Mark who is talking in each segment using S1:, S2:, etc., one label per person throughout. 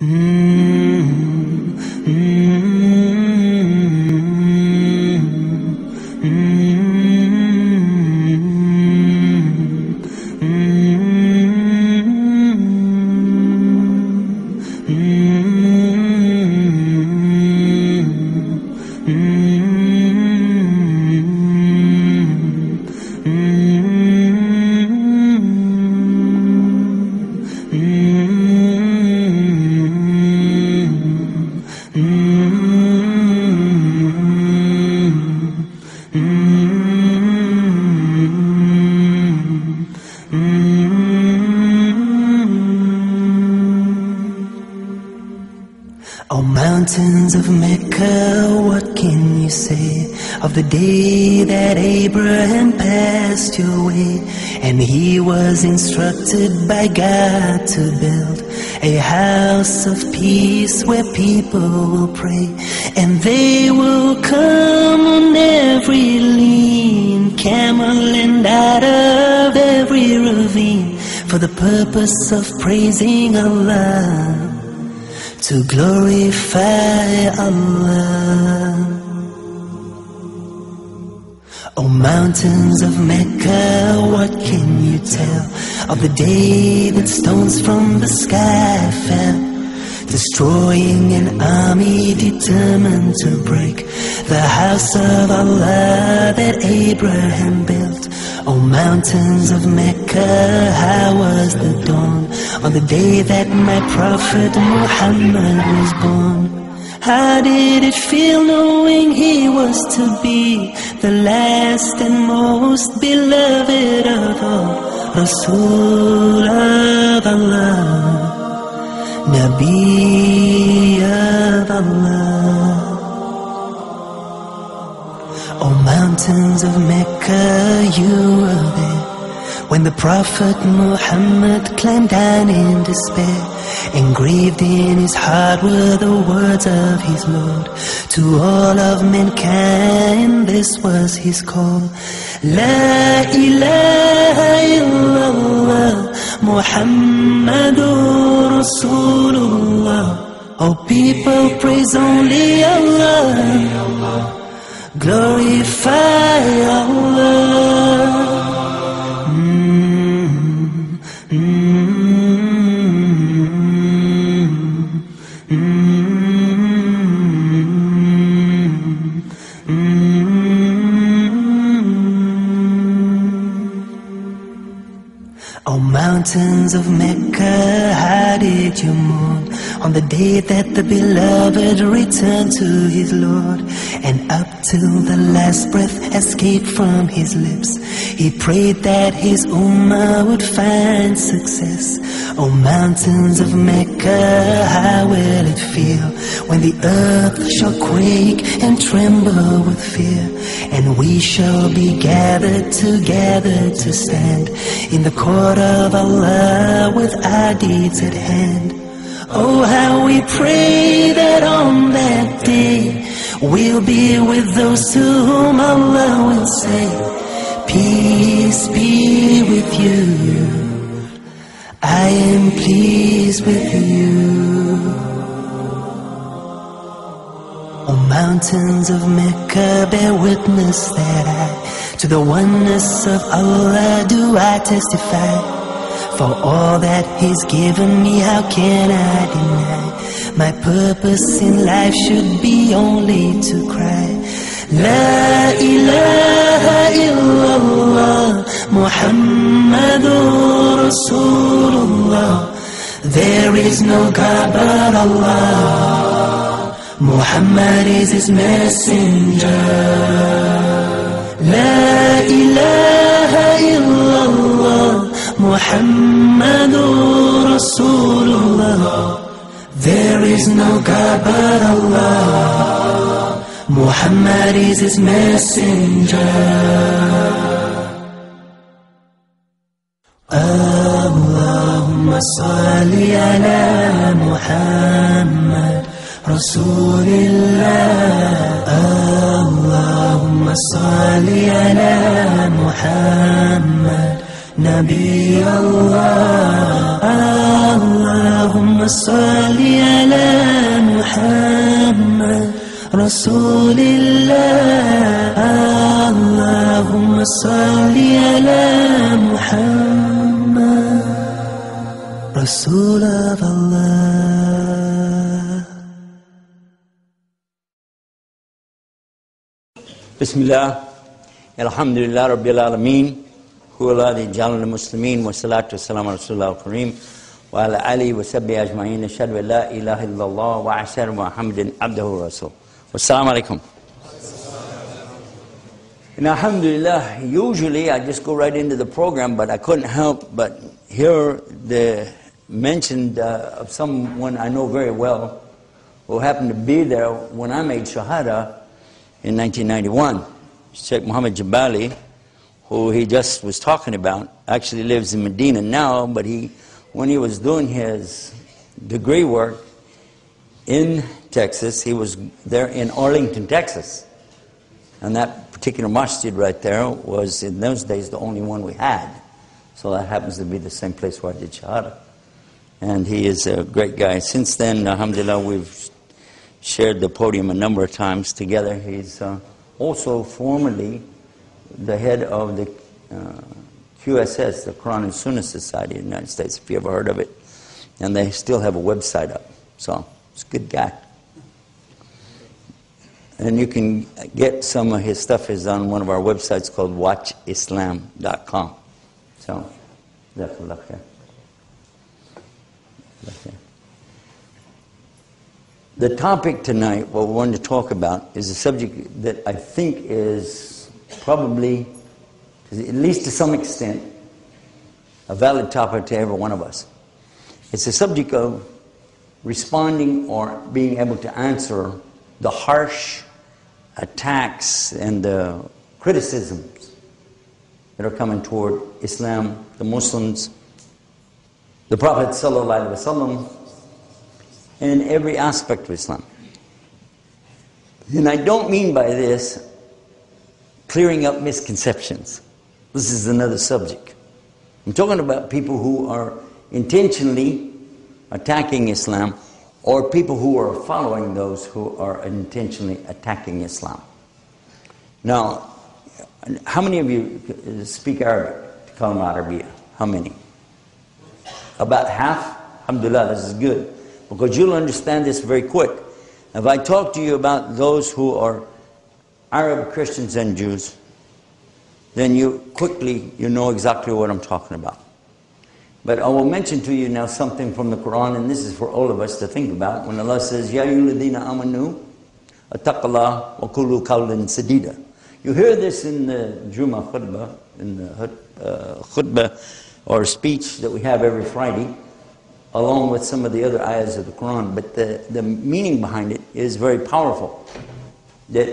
S1: O mountains of Mecca, what can you say of the day that Abraham passed your way? And he was instructed by God to build a house of peace where people will pray, and they will come on every lean camel and out of every ravine for the purpose of praising Allah, to glorify Allah. O mountains of Mecca, what can you tell of the day that stones from the sky fell, destroying an army determined to break the house of Allah that Abraham built? O mountains of Mecca, how was the dawn on the day that my Prophet Muhammad was born? How did it feel knowing he was to be the last and most beloved of all, Rasul of Allah, Nabi of Allah? O mountains of Mecca, you were there when the Prophet Muhammad climbed down in despair. Engraved in his heart were the words of his Lord to all of mankind. This was his call: La ilaha illallah, Muhammadur Rasulullah. O people, praise only Allah, glorify Allah. O mountains of Mecca, how did you mourn on the day that the beloved returned to his Lord? And up till the last breath escaped from his lips, he prayed that his ummah would find success. O mountains of Mecca, how will it feel when the earth shall quake and tremble with fear, and we shall be gathered together to stand in the court of Allah with our deeds at hand? Oh, how we pray that on that day we'll be with those to whom Allah will say, peace be with you, I am pleased with you. O mountains of Mecca, bear witness that to the oneness of Allah do I testify. For all that He's given me, how can I deny? My purpose in life should be only to cry, La ilaha illallah, Muhammadur Rasulullah. There is no God but Allah, Muhammad is His messenger. La ilaha illallah, Muhammadur Rasulullah. There is no God but Allah, Muhammad is His messenger. Allahumma salli ala Muhammad Rasulillah. Allahumma salli ala Muhammad نبي الله اللهم صل على محمد رسول الله اللهم صل على محمد رسول الله.
S2: بسم الله الحمد لله رب العالمين هو الذي جعلنا المسلمين والصلاة والسلام على رسول الله الكريم وعلى آله وصحبه أجمعين أشهد أن لا إله إلا الله وأشهد أن محمدا عبده ورسوله. والسلام عليكم. And alhamdulillah, usually I just go right into the program, but I couldn't help but hear the mention of someone I know very well who happened to be there when I made Shahada in 1991. Sheikh Muhammad Jabali, who he just was talking about, actually lives in Medina now, but when he was doing his degree work in Texas, he was there in Arlington, Texas. And that particular masjid right there was, in those days, the only one we had. So that happens to be the same place where I did Shahada. And he is a great guy. Since then, alhamdulillah, we've shared the podium a number of times together. He's also formerly the head of the QSS, the Quran and Sunnah Society in the United States, if you ever heard of it. And they still have a website up. So, he's a good guy. And you can get some of his stuff is on one of our websites called watchislam.com. So, jazakallah khair. The topic tonight, what we wanted to talk about, is a subject that I think is probably, at least to some extent, a valid topic to every one of us. It's a subject of responding or being able to answer the harsh attacks and the criticisms that are coming toward Islam, the Muslims, the Prophet ﷺ, and every aspect of Islam. And I don't mean by this clearing up misconceptions. This is another subject. I'm talking about people who are intentionally attacking Islam, or people who are following those who are intentionally attacking Islam. Now, how many of you speak Arabic? Kalma Arabiya. How many? About half? Alhamdulillah, this is good. Because you'll understand this very quick. If I talk to you about those who are Arab Christians and Jews, then you know exactly what I'm talking about. But I will mention to you now something from the Quran, and this is for all of us to think about. When Allah says, Ya ayyuhalladhina amanu, attaqallah wa qulu qawlan sadida. You hear this in the Jummah khutbah, in the khutbah or speech that we have every Friday, along with some of the other ayahs of the Quran. But the meaning behind it is very powerful. That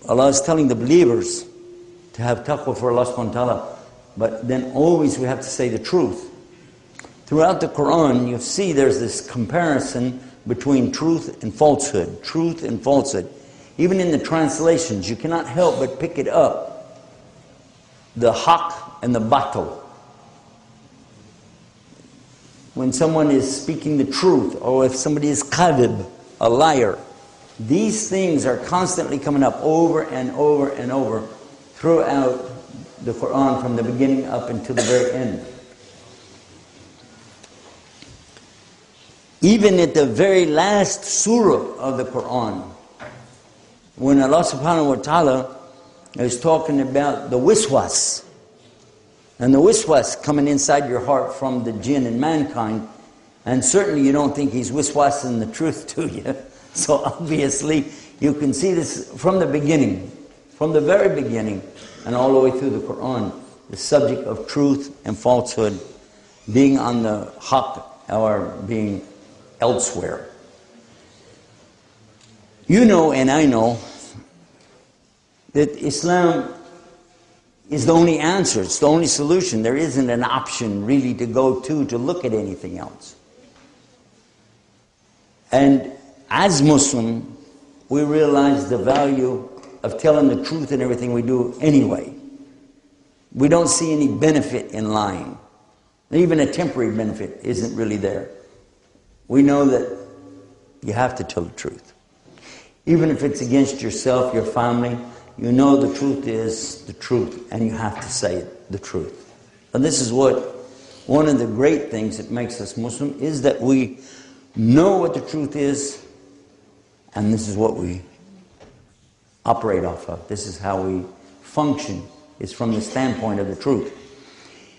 S2: Allah is telling the believers to have taqwa for Allah subhanahu wa ta'ala, but then always we have to say the truth. Throughout the Quran, you see there's this comparison between truth and falsehood. Truth and falsehood. Even in the translations, you cannot help but pick it up. The haqq and the batil. When someone is speaking the truth, or if somebody is kadhib, a liar, these things are constantly coming up over and over and over throughout the Quran, from the beginning up until the very end. Even at the very last surah of the Quran, when Allah subhanahu wa ta'ala is talking about the wiswas, and the wiswas coming inside your heart from the jinn and mankind, and certainly you don't think he's wiswasing the truth to you. So obviously you can see this from the beginning, from the very beginning, and all the way through the Quran, the subject of truth and falsehood, being on the haqq or being elsewhere. You know and I know that Islam is the only answer, it's the only solution. There isn't an option really to go to look at anything else. And as Muslim, we realize the value of telling the truth in everything we do anyway. We don't see any benefit in lying. Even a temporary benefit isn't really there. We know that you have to tell the truth. Even if it's against yourself, your family, you know the truth is the truth, and you have to say it, the truth. And this is what, one of the great things that makes us Muslim is that we know what the truth is, and this is what we operate off of. This is how we function, is from the standpoint of the truth.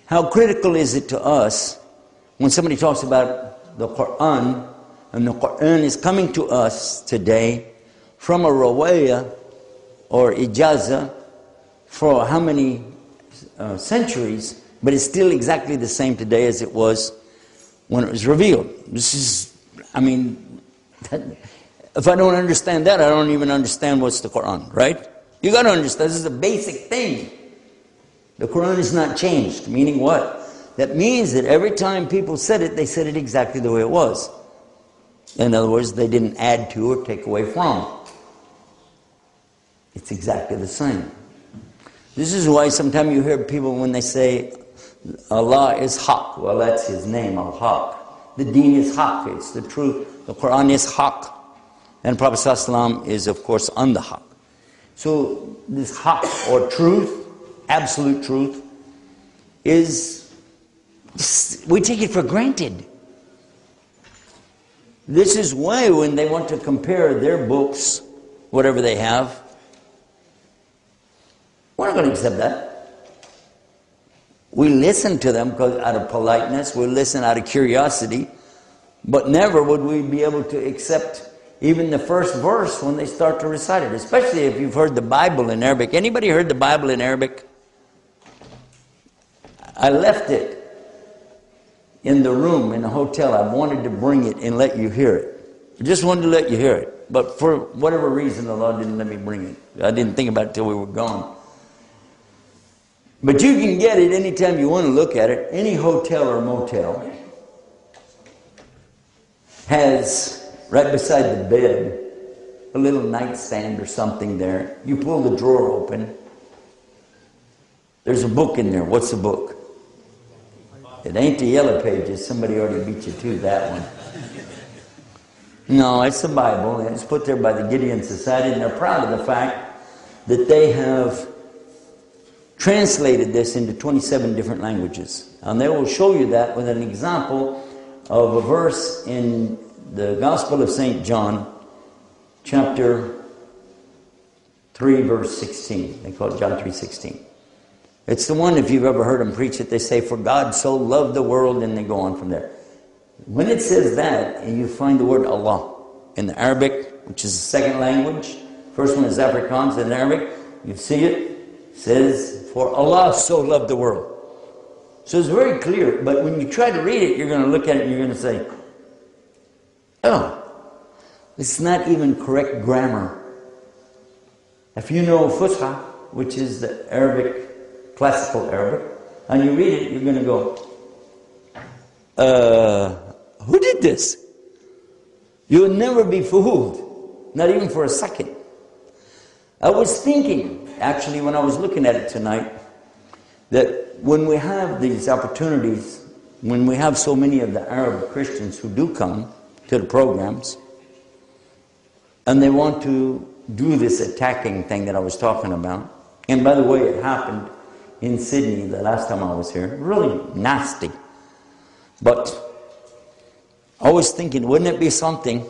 S2: How critical is it to us when somebody talks about the Quran, and the Quran is coming to us today from a rawaya or ijaza for how many centuries, but it's still exactly the same today as it was when it was revealed. This is, I mean, if I don't understand that, I don't even understand what's the Quran, right? You got to understand, this is a basic thing. The Quran is not changed, meaning what? That means that every time people said it, they said it exactly the way it was. In other words, they didn't add to or take away from. It's exactly the same. This is why sometimes you hear people when they say, Allah is Haqq. Well, that's His name, Al-Haqq. The Deen is Haqq, it's the truth. The Quran is Haqq. And Prophet ﷺ is, of course, on the Haqq. So this Haqq, or truth, absolute truth, is, we take it for granted. This is why when they want to compare their books, whatever they have, we're not going to accept that. We listen to them out of politeness, we listen out of curiosity, but never would we be able to accept even the first verse when they start to recite it, especially if you've heard the Bible in Arabic. Anybody heard the Bible in Arabic? I left it in the room in a hotel. I wanted to bring it and let you hear it. I just wanted to let you hear it. But for whatever reason, Allah didn't let me bring it. I didn't think about it till we were gone. But you can get it anytime you want to look at it. Any hotel or motel has, right beside the bed, a little nightstand or something there. You pull the drawer open. There's a book in there. What's the book? It ain't the Yellow Pages. Somebody already beat you to that one. No, it's the Bible. And it's put there by the Gideon Society, and they're proud of the fact that they have translated this into 27 different languages. And they will show you that with an example of a verse in the Gospel of St. John, chapter 3, verse 16. They call it John 3:16. It's the one, if you've ever heard them preach it, they say, "For God so loved the world," and they go on from there. When it says that, and you find the word Allah in the Arabic, which is the second language, first one is Afrikaans in Arabic, you see it, says, "For Allah so loved the world." So it's very clear, but when you try to read it, you're going to look at it and you're going to say, oh, it's not even correct grammar. If you know Fusha, which is the Arabic, classical Arabic, and you read it, you're going to go, who did this? You'll never be fooled, not even for a second. I was thinking, actually, when I was looking at it tonight, that when we have these opportunities, when we have so many of the Arab Christians who do come to the programs, and they want to do this attacking thing that I was talking about, and by the way, it happened in Sydney the last time I was here, really nasty. But I was thinking, wouldn't it be something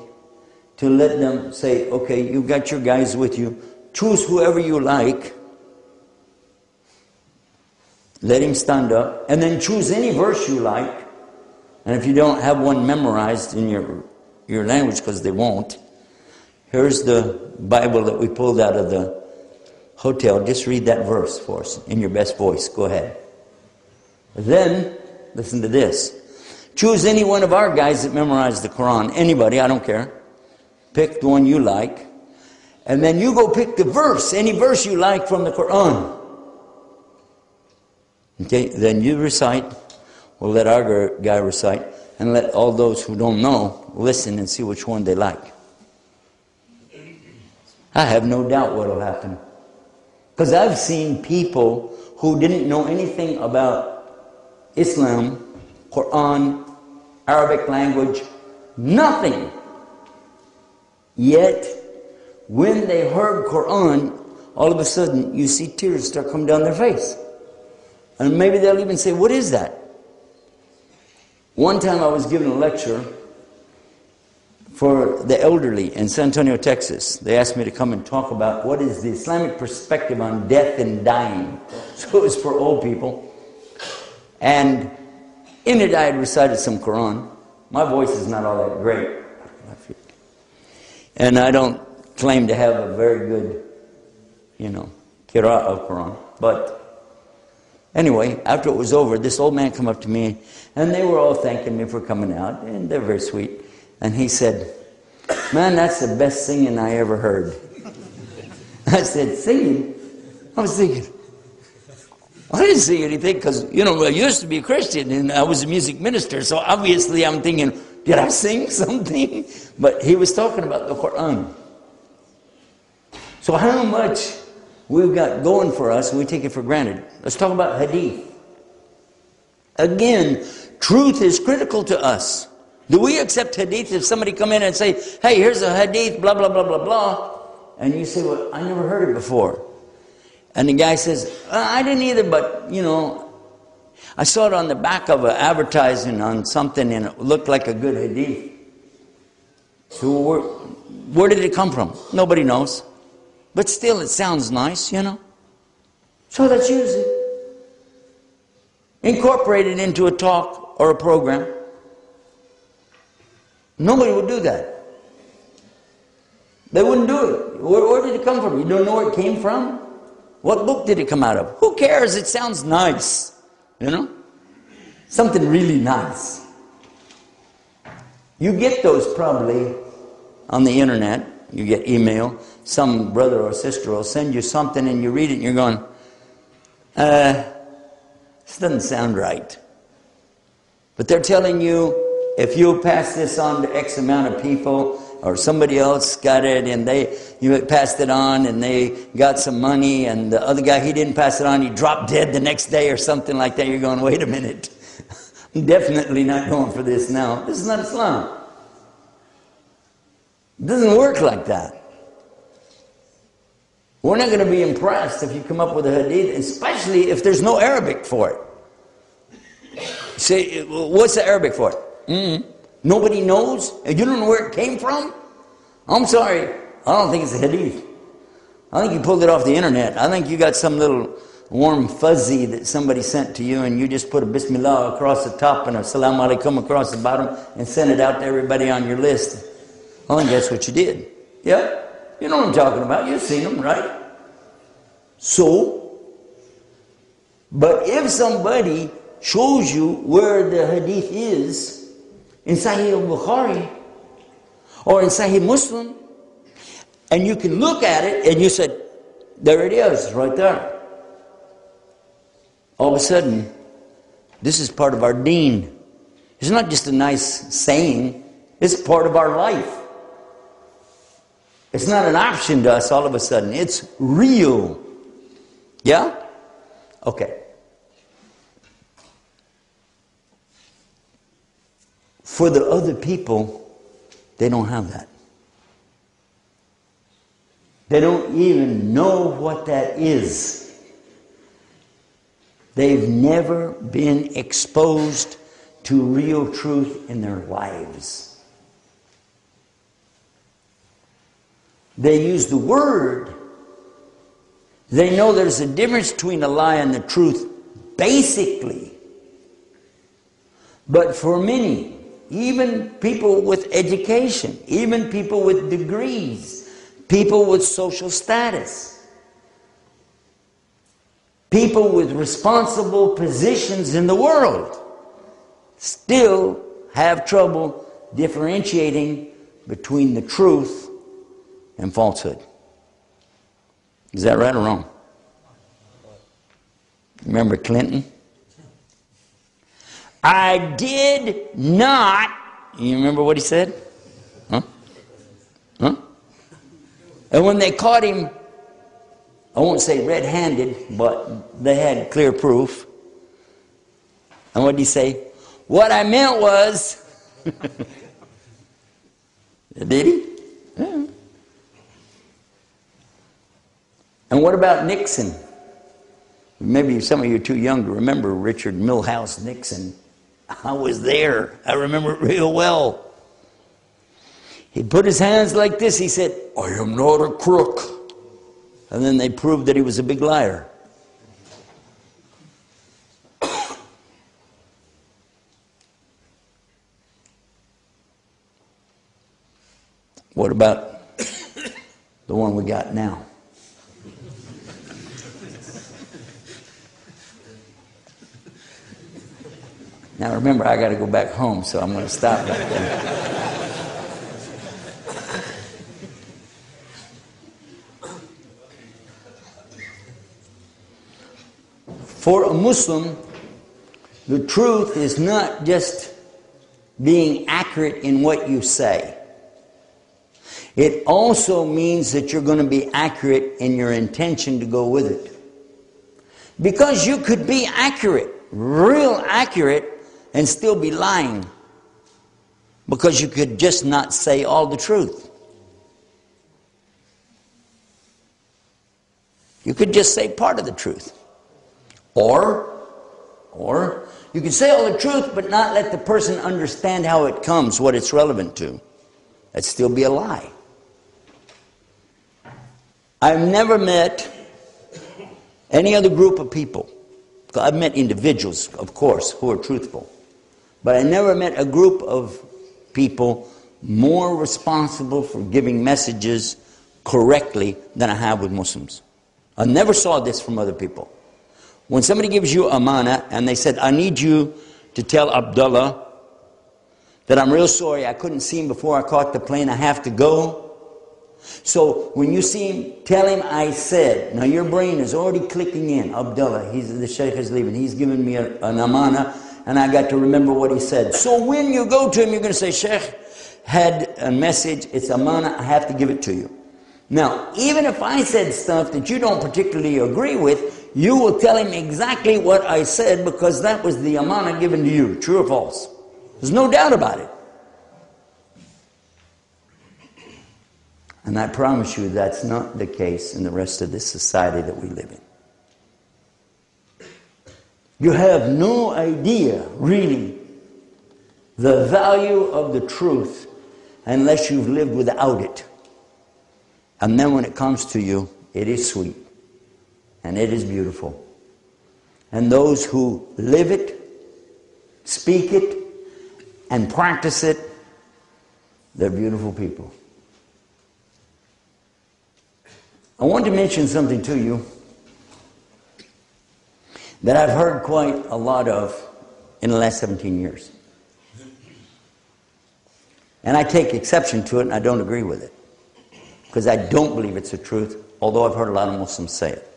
S2: to let them say, okay, you've got your guys with you, choose whoever you like, let him stand up, and then choose any verse you like. And if you don't have one memorized in your language, because they won't, here's the Bible that we pulled out of the hotel. Just read that verse for us in your best voice. Go ahead. Then, listen to this. Choose any one of our guys that memorized the Quran. Anybody, I don't care. Pick the one you like. And then you go pick the verse, any verse you like from the Quran. Okay, then you recite. We'll let our guy recite. And let all those who don't know listen and see which one they like. I have no doubt what will happen. Because I've seen people who didn't know anything about Islam, Quran, Arabic language, nothing. Yet, when they heard Quran, all of a sudden you see tears start coming down their face. And maybe they'll even say, what is that? One time I was giving a lecture for the elderly in San Antonio, Texas. They asked me to come and talk about what is the Islamic perspective on death and dying. So it was for old people. And in it I had recited some Quran. My voice is not all that great. And I don't claim to have a very good, qira'ah of Quran. But anyway, after it was over, this old man came up to me, and they were all thanking me for coming out, and they're very sweet. And he said, man, that's the best singing I ever heard. I said, singing? I was thinking, I didn't sing anything because, I used to be a Christian and I was a music minister, so obviously I'm thinking, did I sing something? But he was talking about the Quran. So how much we've got going for us, we take it for granted. Let's talk about hadith. Again, truth is critical to us. Do we accept hadith if somebody come in and say, hey, here's a hadith, blah, blah, blah, blah, blah. And you say, well, I never heard it before. And the guy says, I didn't either, but, I saw it on the back of an advertising on something and it looked like a good hadith. So where did it come from? Nobody knows. But still, it sounds nice, So let's use it. Incorporate it into a talk or a program. Nobody would do that. They wouldn't do it. Where did it come from? You don't know where it came from? What book did it come out of? Who cares? It sounds nice. Something really nice. You get those probably on the internet. You get email. Some brother or sister will send you something and you read it and you're going, this doesn't sound right. But they're telling you, if you pass this on to X amount of people, or somebody else got it and you passed it on and they got some money, and the other guy, he didn't pass it on, he dropped dead the next day or something like that, you're going, wait a minute. I'm definitely not going for this now. This is not Islam. It doesn't work like that. We're not going to be impressed if you come up with a hadith, especially if there's no Arabic for it. Say, what's the Arabic for it? Nobody knows? And you don't know where it came from? I'm sorry. I don't think it's a hadith. I think you pulled it off the internet. I think you got some little warm fuzzy that somebody sent to you and you just put a Bismillah across the top and a Salam Alaikum across the bottom and sent it out to everybody on your list. I think that's what you did. Yeah? You know what I'm talking about. You've seen them, right? So, but if somebody shows you where the hadith is, in Sahih al-Bukhari or in Sahih Muslim, and you can look at it and you said, there it is, right there. All of a sudden, this is part of our deen. It's not just a nice saying, it's part of our life. It's not an option to us all of a sudden, it's real. Yeah? Okay. For the other people, they don't have that. They don't even know what that is. They've never been exposed to real truth in their lives. They use the word. They know there's a difference between a lie and the truth, basically. But for many, even people with education, even people with degrees, people with social status, people with responsible positions in the world, still have trouble differentiating between the truth and falsehood. Is that right or wrong? Remember Clinton? I did not. You remember what he said? Huh? And when they caught him I won't say red-handed, but they had clear proof. And what did he say? What I meant was... Did he? Yeah. And what about Nixon? Maybe some of you are too young to remember Richard Milhouse Nixon. I was there. I remember it real well. He put his hands like this. He said, I am not a crook. And then they proved that he was a big liar. What about the one we got now? Now remember, I got to go back home, so I'm going to stop back there. For a Muslim, the truth is not just being accurate in what you say. It also means that you're going to be accurate in your intention to go with it. Because you could be accurate, real accurate, and still be lying. Because you could just not say all the truth. You could just say part of the truth. Or you could say all the truth but not let the person understand how it comes, what it's relevant to. That'd still be a lie. I've never met any other group of people. I've met individuals, of course, who are truthful. But I never met a group of people more responsible for giving messages correctly than I have with Muslims. I never saw this from other people. When somebody gives you amana and they said, I need you to tell Abdullah that I'm real sorry, I couldn't see him before I caught the plane, I have to go. So when you see him, tell him I said. Now your brain is already clicking in. Abdullah, the Shaykh is leaving. He's given me an amana and I got to remember what he said. So when you go to him, you're going to say, Shaykh had a message, it's amana, I have to give it to you. Now, even if I said stuff that you don't particularly agree with, you will tell him exactly what I said because that was the amana given to you. True or false? There's no doubt about it. And I promise you that's not the case in the rest of this society that we live in. You have no idea, really, the value of the truth unless you've lived without it. And then when it comes to you, it is sweet. And it is beautiful. And those who live it, speak it, and practice it, they're beautiful people. I want to mention something to you that I've heard quite a lot of in the last 17 years. And I take exception to it and I don't agree with it. Because I don't believe it's the truth, although I've heard a lot of Muslims say it.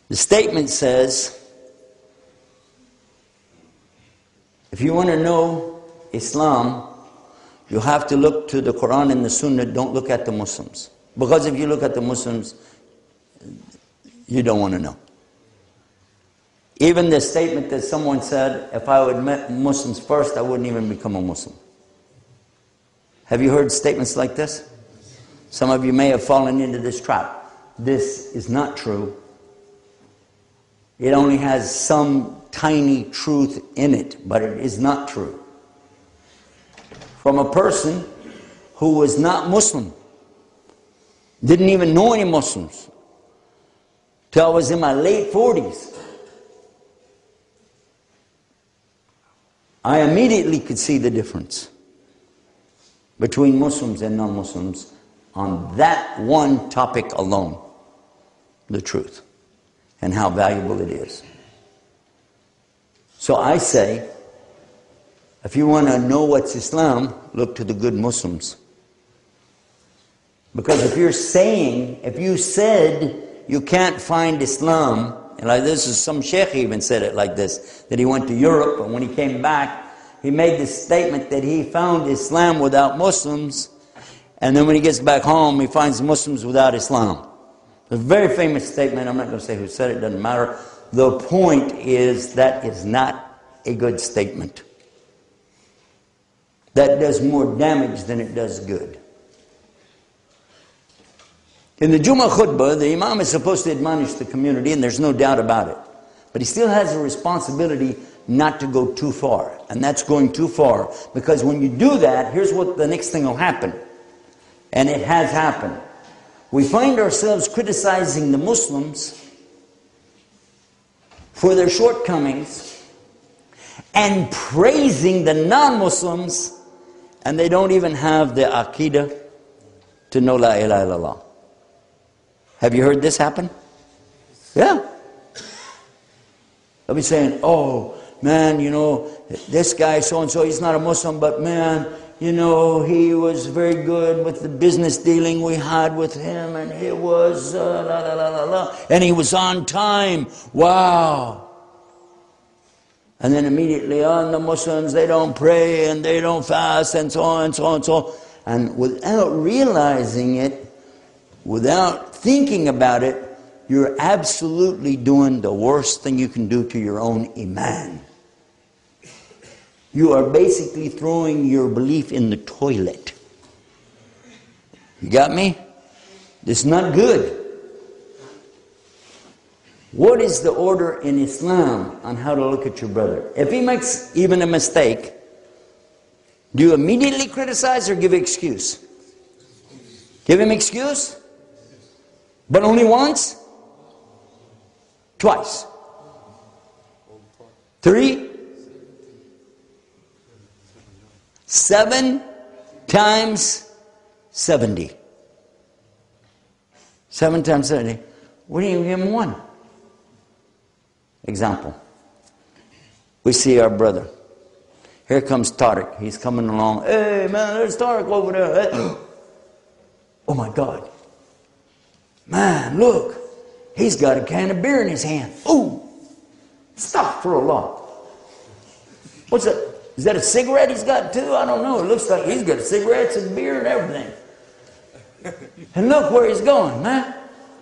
S2: The statement says, if you want to know Islam, you have to look to the Quran and the Sunnah, don't look at the Muslims. Because if you look at the Muslims, you don't want to know. Even the statement that someone said, if I would met Muslims first, I wouldn't even become a Muslim. Have you heard statements like this? Some of you may have fallen into this trap. This is not true. It only has some tiny truth in it, but it is not true. From a person who was not Muslim, didn't even know any Muslims, till I was in my late 40s. I immediately could see the difference between Muslims and non-Muslims on that one topic alone, the truth, and how valuable it is. So I say, if you want to know what's Islam, look to the good Muslims. Because if you said you can't find Islam, and like this is some sheikh even said it like this, that he went to Europe and when he came back, he made this statement that he found Islam without Muslims, and then when he gets back home, he finds Muslims without Islam. A very famous statement. I'm not going to say who said it. Doesn't matter. The point is that is not a good statement. That does more damage than it does good. In the Jummah khutbah, the Imam is supposed to admonish the community, and there's no doubt about it. But he still has a responsibility not to go too far. And that's going too far. Because when you do that, here's what the next thing will happen. And it has happened. We find ourselves criticizing the Muslims for their shortcomings and praising the non-Muslims, and they don't even have the aqidah to know La ilaha illallah. Have you heard this happen? Yeah. They'll be saying, oh, man, you know, this guy so-and-so, he's not a Muslim, but man, you know, he was very good with the business dealing we had with him, and he was and he was on time. Wow. And then immediately on, the Muslims, they don't pray and they don't fast and so on and so on and so on. And without realizing it, without thinking about it, you're absolutely doing the worst thing you can do to your own iman. You are basically throwing your belief in the toilet. You got me? This is not good. What is the order in Islam on how to look at your brother? If he makes even a mistake, do you immediately criticize or give excuse? Give him excuse? But only once? Twice? 3? 7 times 70. 7 times 70. What do you give him? 1. Example. We see our brother. Here comes Tariq. He's coming along. Hey, man, there's Tariq over there. Oh, my God. Man, look. He's got a can of beer in his hand. Ooh. Astaghfirullah. What's that? Is that a cigarette he's got too? I don't know. It looks like he's got cigarettes and beer and everything. And look where he's going, man.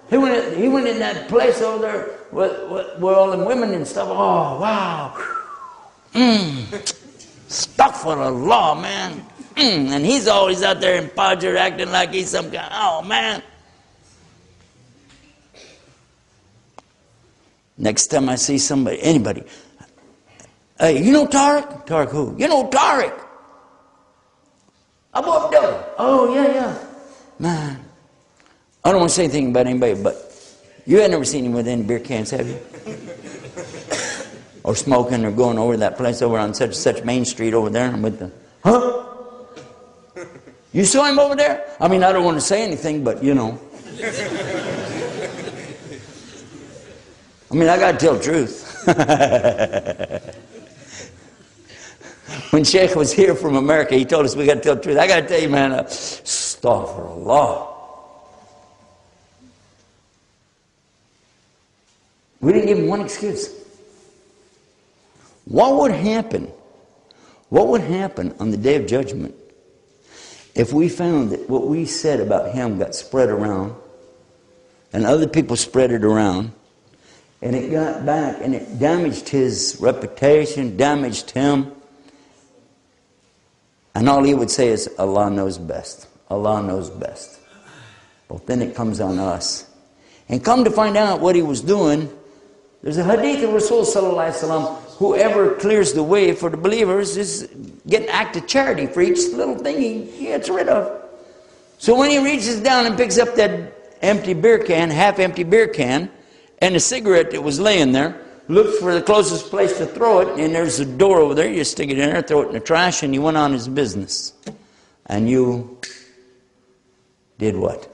S2: He went in that place over there with all the women and stuff. Oh, wow. Astaghfirullah, man. And he's always out there in Pajer acting like he's some guy. Oh, man. Next time I see somebody, anybody, hey, you know Tariq? Tariq who? You know Tariq. Abu Abdullah. Oh, yeah. Man, I don't want to say anything about anybody, but you have never seen him with any beer cans, have you? Or smoking or going over that place over on such Main Street over there and with the, huh? You saw him over there? I mean, I don't want to say anything, but you know. I mean, I got to tell the truth. When Sheikh was here from America, he told us we got to tell the truth. I got to tell you, man, astaghfirullah. We didn't give him one excuse. What would happen? What would happen on the Day of Judgment if we found that what we said about him got spread around and other people spread it around and it got back and it damaged his reputation, damaged him, and all he would say is, Allah knows best. Allah knows best. But then it comes on us. And come to find out what he was doing, there's a hadith of Rasul sallallahu alaihi wasallam, whoever clears the way for the believers is getting an act of charity for each little thing he gets rid of. So when he reaches down and picks up that empty beer can, half-empty beer can, and a cigarette that was laying there, looks for the closest place to throw it, and there's a door over there, you stick it in there, throw it in the trash, and he went on his business. And you did what?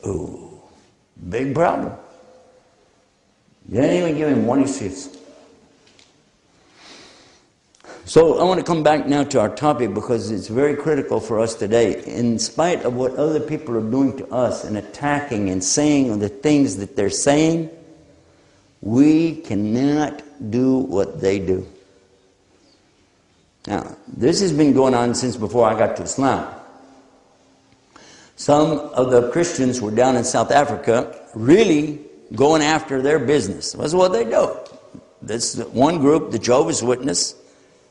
S2: Ooh, big problem. You didn't even give him one excuse. So I want to come back now to our topic because it's very critical for us today. In spite of what other people are doing to us and attacking and saying the things that they're saying, we cannot do what they do. Now, this has been going on since before I got to Islam. Some of the Christians were down in South Africa really going after their business. That's what they do. This one group, the Jehovah's Witnesses.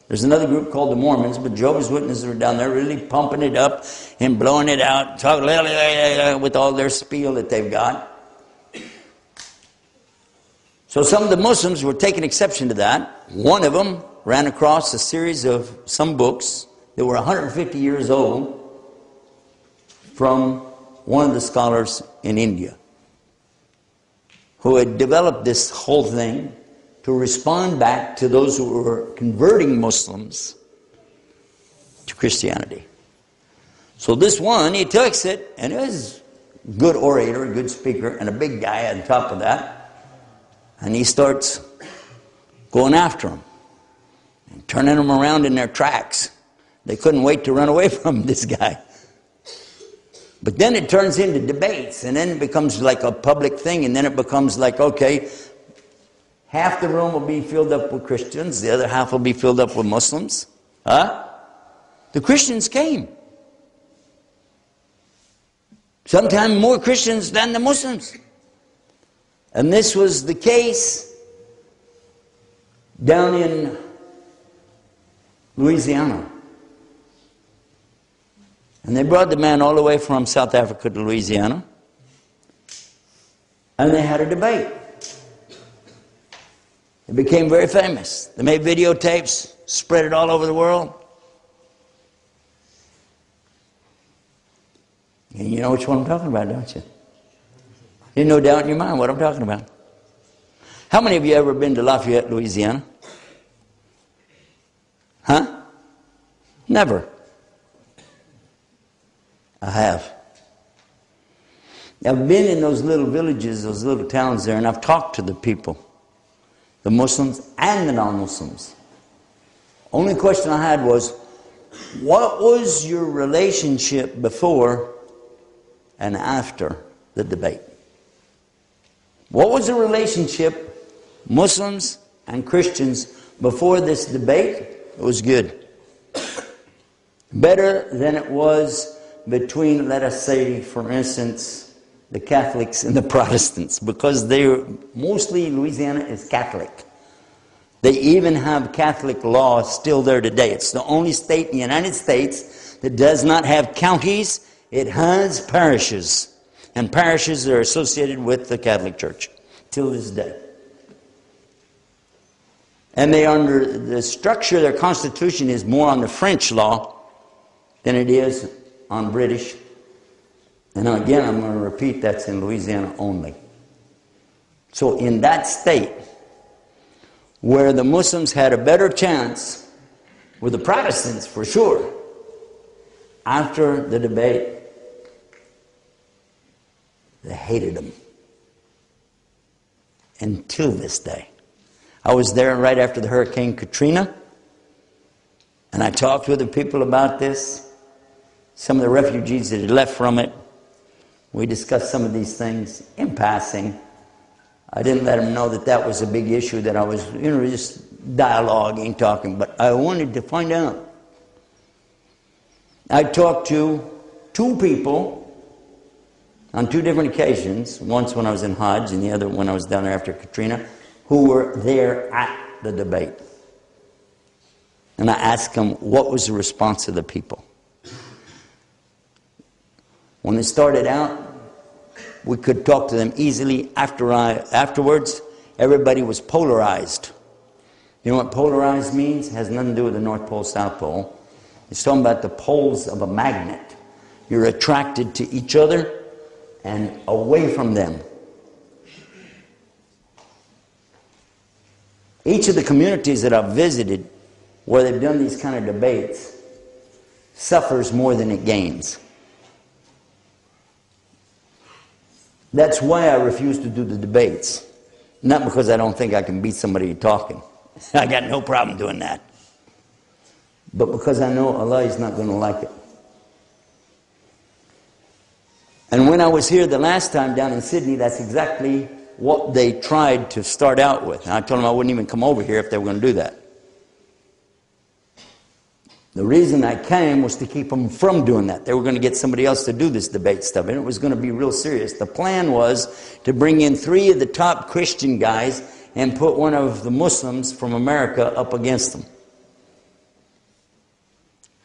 S2: There's another group called the Mormons, but Jehovah's Witnesses were down there really pumping it up and blowing it out, talking with all their spiel that they've got. So some of the Muslims were taking exception to that. One of them ran across a series of some books that were 150 years old from one of the scholars in India who had developed this whole thing to respond back to those who were converting Muslims to Christianity. So this one, he takes it, and he was a good orator, a good speaker, and a big guy on top of that. And he starts going after them and turning them around in their tracks. They couldn't wait to run away from this guy. But then it turns into debates, and then it becomes like a public thing, and then it becomes like, okay, half the room will be filled up with Christians, the other half will be filled up with Muslims. Huh? The Christians came. Sometimes more Christians than the Muslims. And this was the case down in Louisiana. And they brought the man all the way from South Africa to Louisiana. And they had a debate. It became very famous. They made videotapes, spread it all over the world. And you know which one I'm talking about, don't you? There's no doubt in your mind what I'm talking about. How many of you ever been to Lafayette, Louisiana? Huh? Never. I have. I've been in those little villages, those little towns there, and I've talked to the people, the Muslims and the non-Muslims. Only question I had was, what was your relationship before and after the debate? What was the relationship, Muslims and Christians, before this debate? It was good. Better than it was between, let us say, for instance, the Catholics and the Protestants, because they're mostly, Louisiana is Catholic. They even have Catholic law still there today. It's the only state in the United States that does not have counties. It has parishes. And parishes are associated with the Catholic Church till this day. And they under the structure of their constitution is more on the French law than it is on British. And again, I'm going to repeat, that's in Louisiana only. So in that state, where the Muslims had a better chance with the Protestants, for sure, after the debate, they hated them. Until this day. I was there right after the Hurricane Katrina, and I talked with the people about this. Some of the refugees that had left from it. We discussed some of these things in passing. I didn't let them know that that was a big issue, that I was, just dialoguing, talking, but I wanted to find out. I talked to two people on two different occasions, once when I was in Hajj and the other when I was down there after Katrina, who were there at the debate. And I asked them, what was the response of the people? When it started out, we could talk to them easily. Afterwards, everybody was polarized. You know what polarized means? It has nothing to do with the North Pole, South Pole. It's talking about the poles of a magnet. You're attracted to each other and away from them. Each of the communities that I've visited where they've done these kind of debates suffers more than it gains. That's why I refuse to do the debates. Not because I don't think I can beat somebody talking. I got no problem doing that. But because I know Allah is not going to like it. And when I was here the last time down in Sydney, that's exactly what they tried to start out with. And I told them I wouldn't even come over here if they were going to do that. The reason I came was to keep them from doing that. They were going to get somebody else to do this debate stuff, and it was going to be real serious. The plan was to bring in 3 of the top Christian guys and put one of the Muslims from America up against them.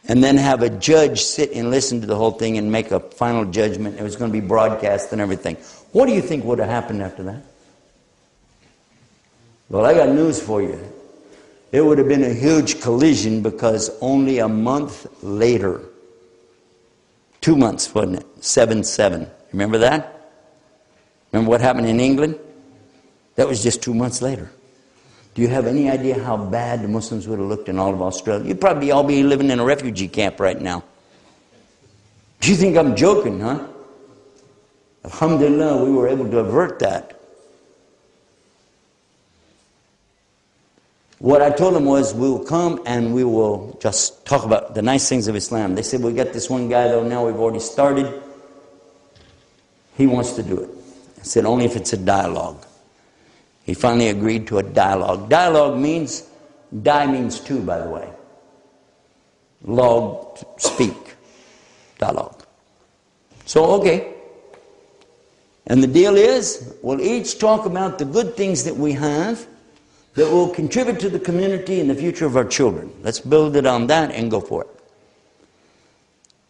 S2: And then have a judge sit and listen to the whole thing and make a final judgment. It was going to be broadcast and everything. What do you think would have happened after that? Well, I got news for you. It would have been a huge collision, because only a month later, 2 months, wasn't it? 7/7. Remember that? Remember what happened in England? That was just 2 months later. Do you have any idea how bad the Muslims would have looked in all of Australia? You'd probably all be living in a refugee camp right now. Do you think I'm joking, huh? Alhamdulillah, we were able to avert that. What I told them was, we will come and we will just talk about the nice things of Islam. They said, we got this one guy though, now we've already started. He wants to do it. I said, only if it's a dialogue. He finally agreed to a dialogue. Dialogue means, die means two, by the way. Log, speak. Dialogue. So, okay. And the deal is, we'll each talk about the good things that we have that will contribute to the community and the future of our children. Let's build it on that and go for it.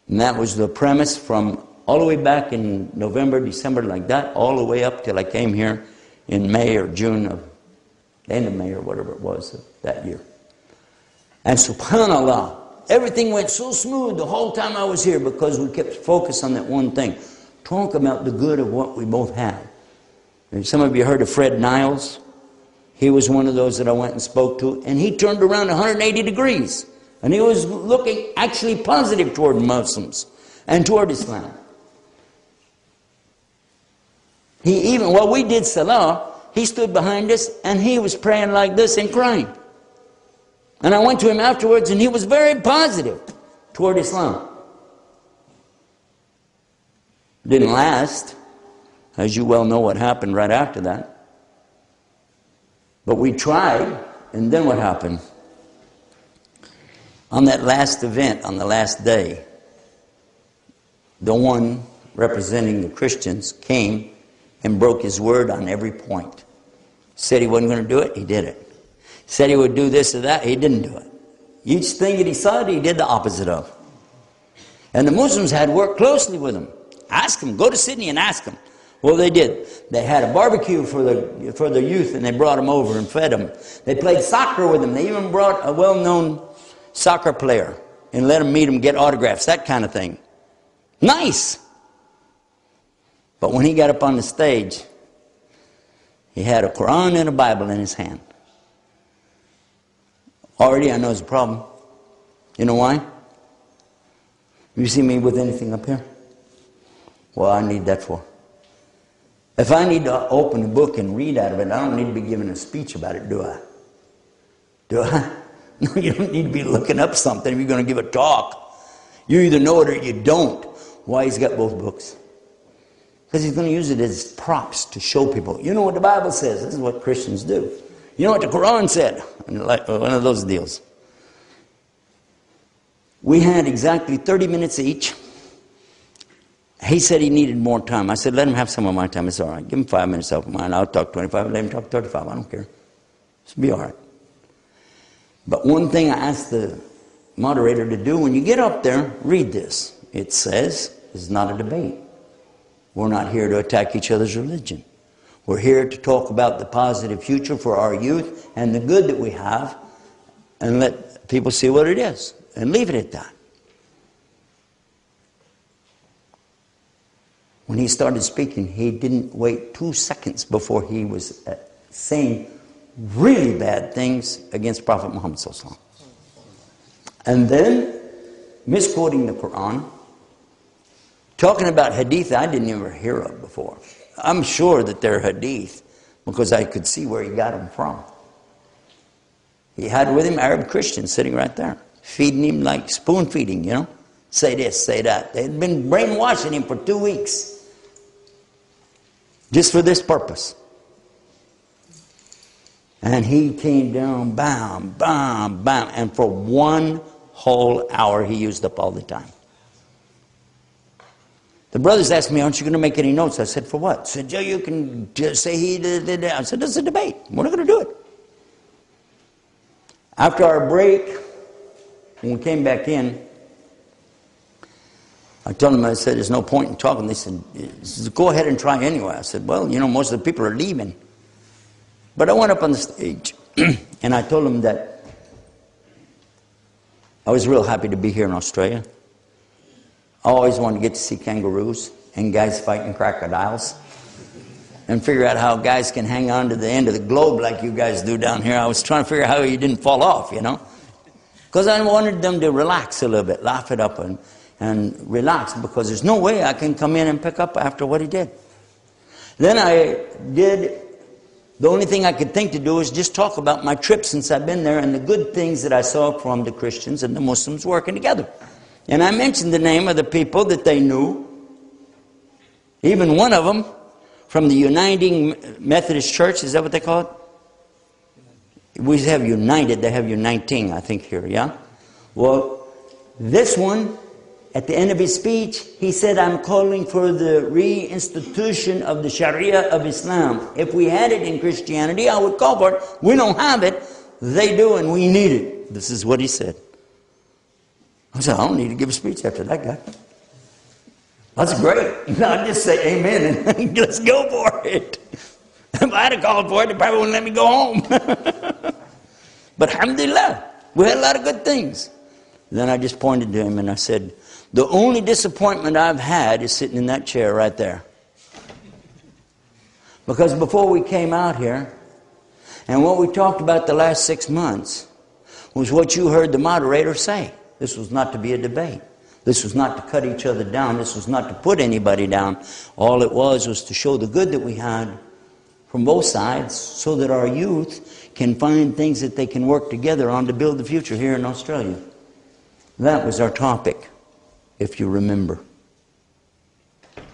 S2: And that was the premise from all the way back in November, December, like that, all the way up till I came here in May or June of, the end of May or whatever it was that year. And subhanAllah, everything went so smooth the whole time I was here, because we kept focused on that one thing. Talk about the good of what we both have. And some of you heard of Fred Niles. He was one of those that I went and spoke to, and he turned around 180 degrees. And he was looking actually positive toward Muslims and toward Islam. He even, while we did Salah, he stood behind us and he was praying like this and crying. And I went to him afterwards and he was very positive toward Islam. Didn't last. As you well know what happened right after that. But we tried, and then what happened? On that last event, on the last day, the one representing the Christians came and broke his word on every point. Said he wasn't going to do it, he did it. Said he would do this or that, he didn't do it. Each thing that he said, he did the opposite of. And the Muslims had worked closely with him. Ask them, go to Sydney and ask them. Well, they did. They had a barbecue for the youth, and they brought them over and fed them. They played soccer with them. They even brought a well-known soccer player and let them meet him, get autographs, that kind of thing. Nice. But when he got up on the stage, he had a Quran and a Bible in his hand. Already I know it's a problem. You know why? You see me with anything up here? Well, I need that for. If I need to open a book and read out of it, I don't need to be giving a speech about it, do I? Do I? No, you don't need to be looking up something if you're going to give a talk. You either know it or you don't. Why he's got both books? Because he's going to use it as props to show people. You know what the Bible says. This is what Christians do. You know what the Quran said. Like one of those deals. We had exactly 30 minutes each. He said he needed more time. I said, let him have some of my time. It's all right. Give him 5 minutes of mine. I'll talk 25. Let him talk 35. I don't care. It'll be all right. But one thing I asked the moderator to do, when you get up there, read this. It says, it's not a debate. We're not here to attack each other's religion. We're here to talk about the positive future for our youth and the good that we have, and let people see what it is. And leave it at that. When he started speaking, he didn't wait 2 seconds before he was saying really bad things against Prophet Muhammad ﷺ. And then, misquoting the Quran, talking about hadith I didn't ever hear of before. I'm sure that they're hadith because I could see where he got them from. He had with him Arab Christians sitting right there, feeding him like spoon feeding, you know. Say this, say that. They had been brainwashing him for 2 weeks. Just for this purpose. And he came down, bam, bam, bam. And for one whole hour he used up all the time. The brothers asked me, aren't you going to make any notes? I said, for what? I said, Joe, you can just say he did. I said, this is a debate. We're not going to do it. After our break, when we came back in, I told them, I said, there's no point in talking. They said, go ahead and try anyway. I said, well, you know, most of the people are leaving. But I went up on the stage, and I told them that I was real happy to be here in Australia. I always wanted to get to see kangaroos and guys fighting crocodiles and figure out how guys can hang on to the end of the globe like you guys do down here. I was trying to figure out how you didn't fall off, you know. Because I wanted them to relax a little bit, laugh it up and relax, because there's no way I can come in and pick up after what he did. Then I did, the only thing I could think to do is just talk about my trip since I've been there and the good things that I saw from the Christians and the Muslims working together. And I mentioned the name of the people that they knew. Even one of them from the Uniting Methodist Church, is that what they call it? We have United, they have Uniting, I think, here, yeah? Well, this one, at the end of his speech, he said, I'm calling for the reinstitution of the Sharia of Islam. If we had it in Christianity, I would call for it. We don't have it. They do, and we need it. This is what he said. I said, I don't need to give a speech after that guy. That's great. I'll just say amen and let's go for it. If I had called for it, they probably wouldn't let me go home. But alhamdulillah, we had a lot of good things. Then I just pointed to him and I said, the only disappointment I've had is sitting in that chair right there. Because before we came out here, and what we talked about the last 6 months, was what you heard the moderator say. This was not to be a debate. This was not to cut each other down. This was not to put anybody down. All it was to show the good that we had from both sides so that our youth can find things that they can work together on to build the future here in Australia. That was our topic, if you remember.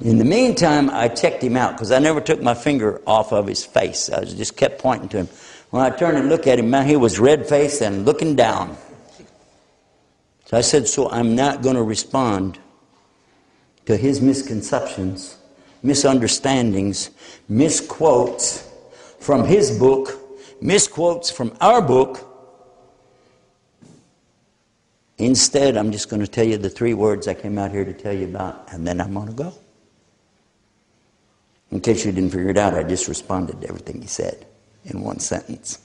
S2: In the meantime, I checked him out because I never took my finger off of his face. I just kept pointing to him. When I turned and looked at him, man, he was red-faced and looking down. So I said, so I'm not going to respond to his misconceptions, misunderstandings, misquotes from his book, misquotes from our book. Instead, I'm just going to tell you the 3 words I came out here to tell you about, and then I'm going to go. In case you didn't figure it out, I just responded to everything he said in 1 sentence.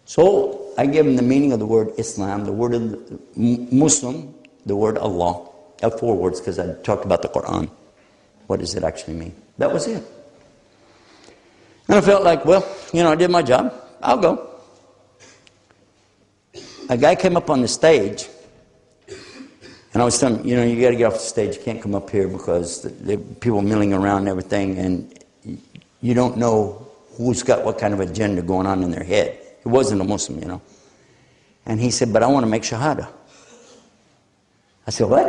S2: So I gave him the meaning of the word Islam, the word of Muslim, the word Allah. I have 4 words because I talked about the Quran. What does it actually mean? That was it. And I felt like, well, you know, I did my job. I'll go. A guy came up on the stage, and I was telling him, you know, you got to get off the stage. You can't come up here because the people milling around and everything, and you don't know who's got what kind of agenda going on in their head. He wasn't a Muslim, you know. And he said, but I want to make Shahada. I said, what?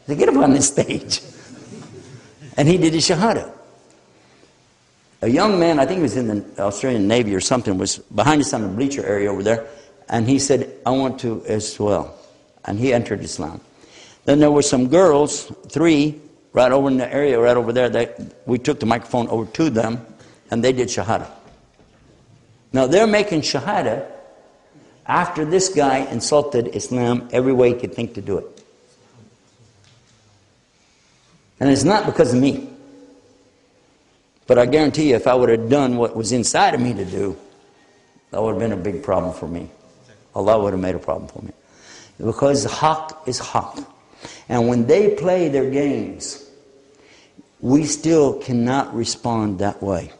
S2: He said, get up on this stage. And he did his Shahada. A young man, I think he was in the Australian Navy or something, was behind us on the bleacher area over there. And he said, I want to as well. And he entered Islam. Then there were some girls, 3, right over in the area right over there, that we took the microphone over to them, and they did Shahada. Now they're making Shahada after this guy insulted Islam every way he could think to do it. And it's not because of me. But I guarantee you, if I would have done what was inside of me to do, that would have been a big problem for me. Allah would have made a problem for me. Because Haqq is Haqq. And when they play their games, we still cannot respond that way.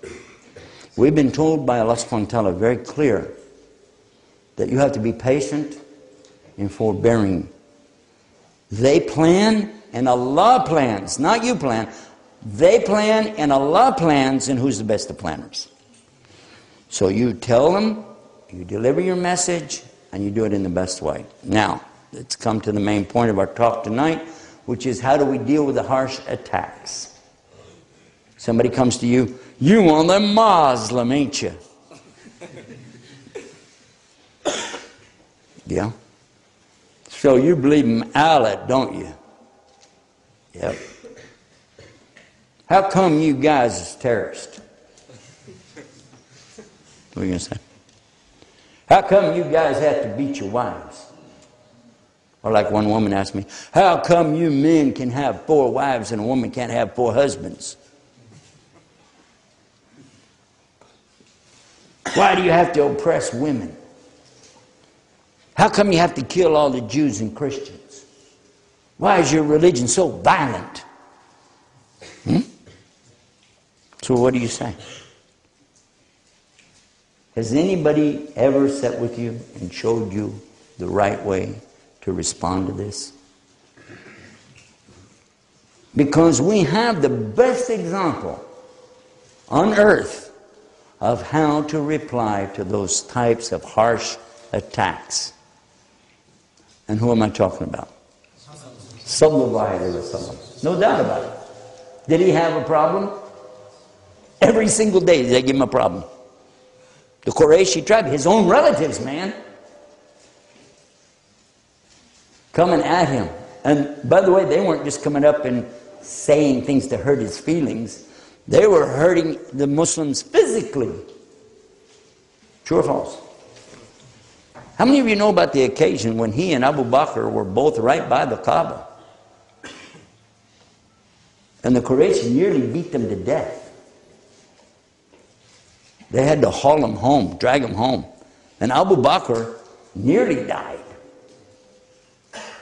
S2: We've been told by Allah subhanahu wa ta'ala very clear that you have to be patient and forbearing. They plan and Allah plans, not you plan. They plan and Allah plans, and who's the best of planners? So you tell them, you deliver your message, and you do it in the best way. Now, let's come to the main point of our talk tonight, which is how do we deal with the harsh attacks? Somebody comes to you, you want them Muslim, ain't you? Yeah. So you believe in Allah, don't you? Yep. How come you guys is terrorists? What are you going to say? How come you guys have to beat your wives? Or like one woman asked me, how come you men can have 4 wives and a woman can't have 4 husbands? Why do you have to oppress women? How come you have to kill all the Jews and Christians? Why is your religion so violent? So what do you say? Has anybody ever sat with you and showed you the right way to respond to this? Because we have the best example on earth of how to reply to those types of harsh attacks. And who am I talking about? Sallallahu Alaihi Wasallam. No doubt about it. Did he have a problem? Every single day they give him a problem. The Qurayshi tribe, his own relatives, man, coming at him. And by the way, they weren't just coming up and saying things to hurt his feelings. They were hurting the Muslims physically. True or false? How many of you know about the occasion when he and Abu Bakr were both right by the Kaaba? And the Quraysh nearly beat them to death. They had to haul him home, drag him home. And Abu Bakr nearly died.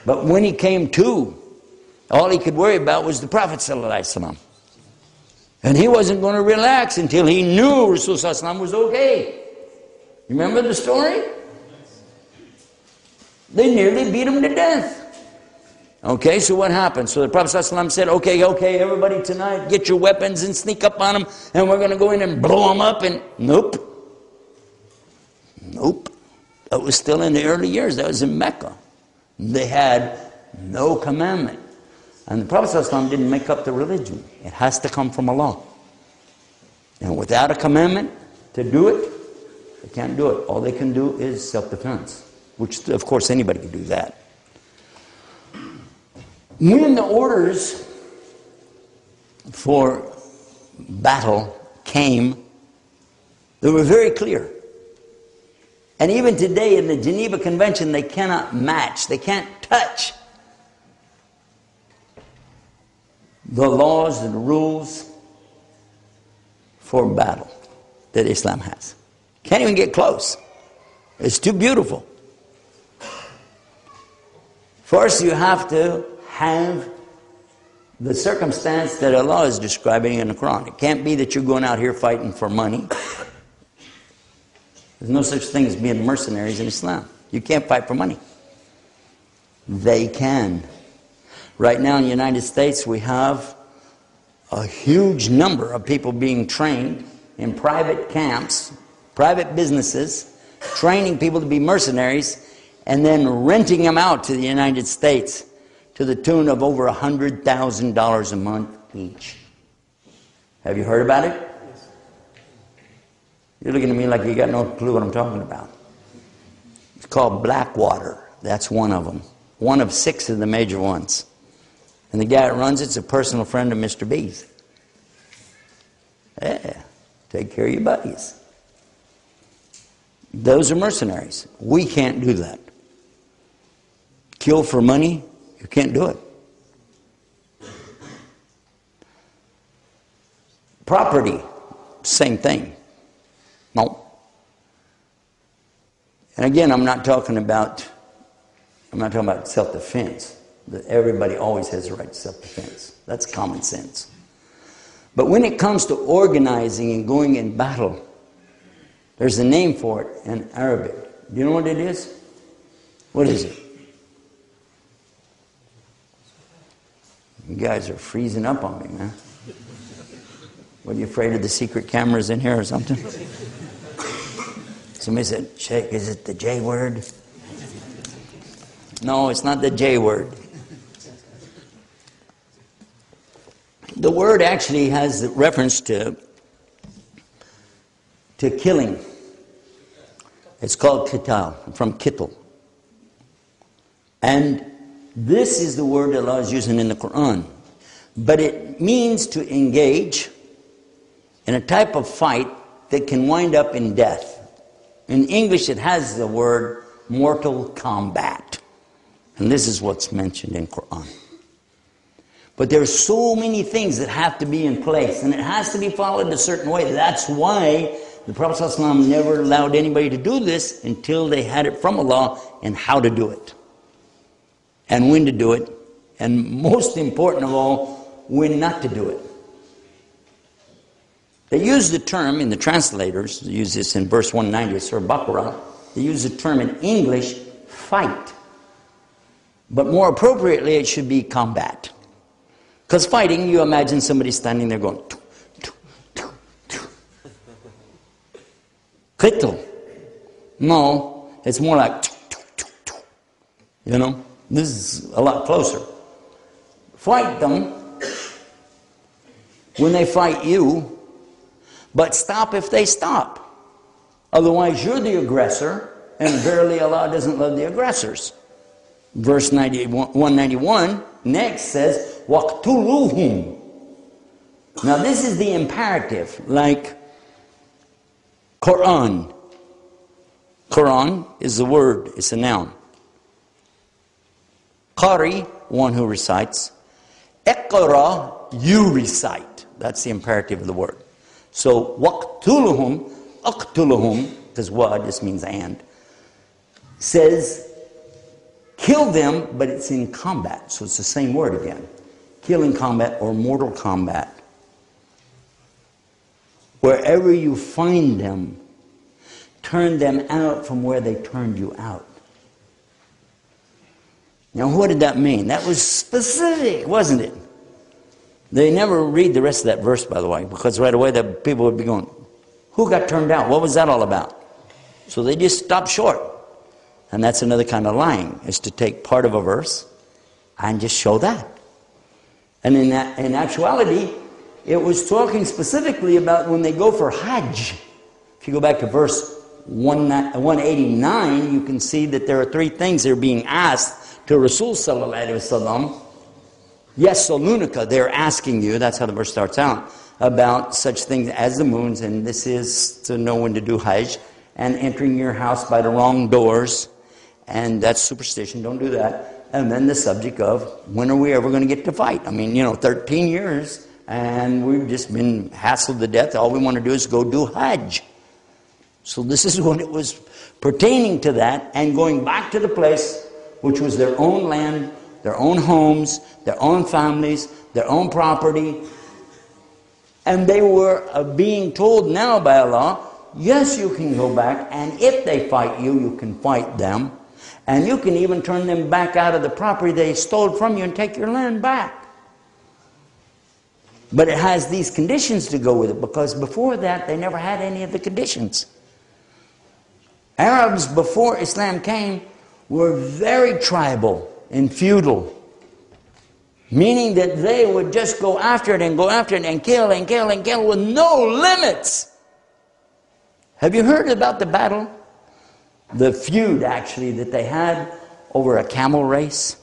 S2: But when he came to, all he could worry about was the Prophet ﷺ. And he wasn't going to relax until he knew Rasulullah ﷺ was okay. You remember the story? They nearly beat him to death. Okay, so what happened? So the Prophet ﷺ said, okay, everybody tonight, get your weapons and sneak up on them, and we're going to go in and blow them up. And nope. That was still in the early years. That was in Mecca. They had no commandment. And the Prophet ﷺ didn't make up the religion. It has to come from Allah. And without a commandment to do it, they can't do it. All they can do is self-defense, which, of course, anybody can do that. When the orders for battle came, they were very clear. And even today in the Geneva Convention, they cannot match, they can't touch the laws and rules for battle that Islam has. Can't even get close. It's too beautiful. First, you have to have the circumstance that Allah is describing in the Quran. It can't be that you're going out here fighting for money. There's no such thing as being mercenaries in Islam. You can't fight for money. They can. Right now in the United States, we have a huge number of people being trained in private camps, private businesses, training people to be mercenaries, and then renting them out to the United States to the tune of over $100,000 a month each. Have you heard about it? You're looking at me like you got no clue what I'm talking about. It's called Blackwater. That's one of them. One of 6 of the major ones. And the guy that runs it's a personal friend of Mr. B's. Yeah, take care of your buddies. Those are mercenaries. We can't do that. Kill for money, you can't do it. Property, same thing. No. And again, I'm not talking about self-defense. Everybody always has the right to self-defense. That's common sense. But when it comes to organizing and going in battle, there's a name for it in Arabic. Do you know what it is? What is it? You guys are freezing up on me, man. What, are you afraid of the secret cameras in here or something? Somebody said, Sheikh, is it the J word? No, it's not the J word. The word actually has reference to killing. It's called qital, from kittel. And this is the word Allah is using in the Quran. But it means to engage in a type of fight that can wind up in death. In English, it has the word mortal combat. And this is what's mentioned in Quran. But there's so many things that have to be in place, and it has to be followed a certain way. That's why the Prophet ﷺ never allowed anybody to do this until they had it from Allah and how to do it. And when to do it. And most important of all, when not to do it. They use the term in the translators, they use this in verse 190 of Surah Baqarah, they use the term in English, fight. But more appropriately, it should be combat. Because fighting, you imagine somebody standing there going, Qitl. No, it's more like, you know, this is a lot closer. Fight them when they fight you, but stop if they stop. Otherwise, you're the aggressor, and verily Allah doesn't love the aggressors. Verse 191 next says, وَاقْتُلُوهُمْ. Now this is the imperative, like Quran. Quran is the word, it's a noun. Qari, one who recites. Iqra, you recite. That's the imperative of the word. So, waqtuluhum, aqtuluhum, because wa just means and, says, kill them, but it's in combat. So it's the same word again. Kill in combat or mortal combat. Wherever you find them, turn them out from where they turned you out. Now, what did that mean? That was specific, wasn't it? They never read the rest of that verse, by the way, because right away the people would be going, who got turned out? What was that all about? So they just stopped short. And that's another kind of lying, is to take part of a verse and just show that. And in actuality, it was talking specifically about when they go for Hajj. If you go back to verse 189, you can see that there are three things that are being asked to Rasul sallallahu alaihi wasallam. Yes, Solunica, they're asking you, that's how the verse starts out, about such things as the moons, and this is to know when to do Hajj, and entering your house by the wrong doors, and that's superstition, don't do that. And then the subject of, when are we ever going to get to fight? I mean, 13 years, and we've just been hassled to death. All we want to do is go do Hajj. So this is when it was pertaining to that, and going back to the place which was their own land, their own homes, their own families, their own property. And they were being told now by Allah, yes, you can go back, and if they fight you, you can fight them. And you can even turn them back out of the property they stole from you and take your land back. But it has these conditions to go with it, because before that, they never had any of the conditions. Arabs, before Islam came, were very tribal and feudal. Meaning that they would just go after it and go after it and kill and kill and kill with no limits. Have you heard about the battle? The feud, actually, that they had over a camel race?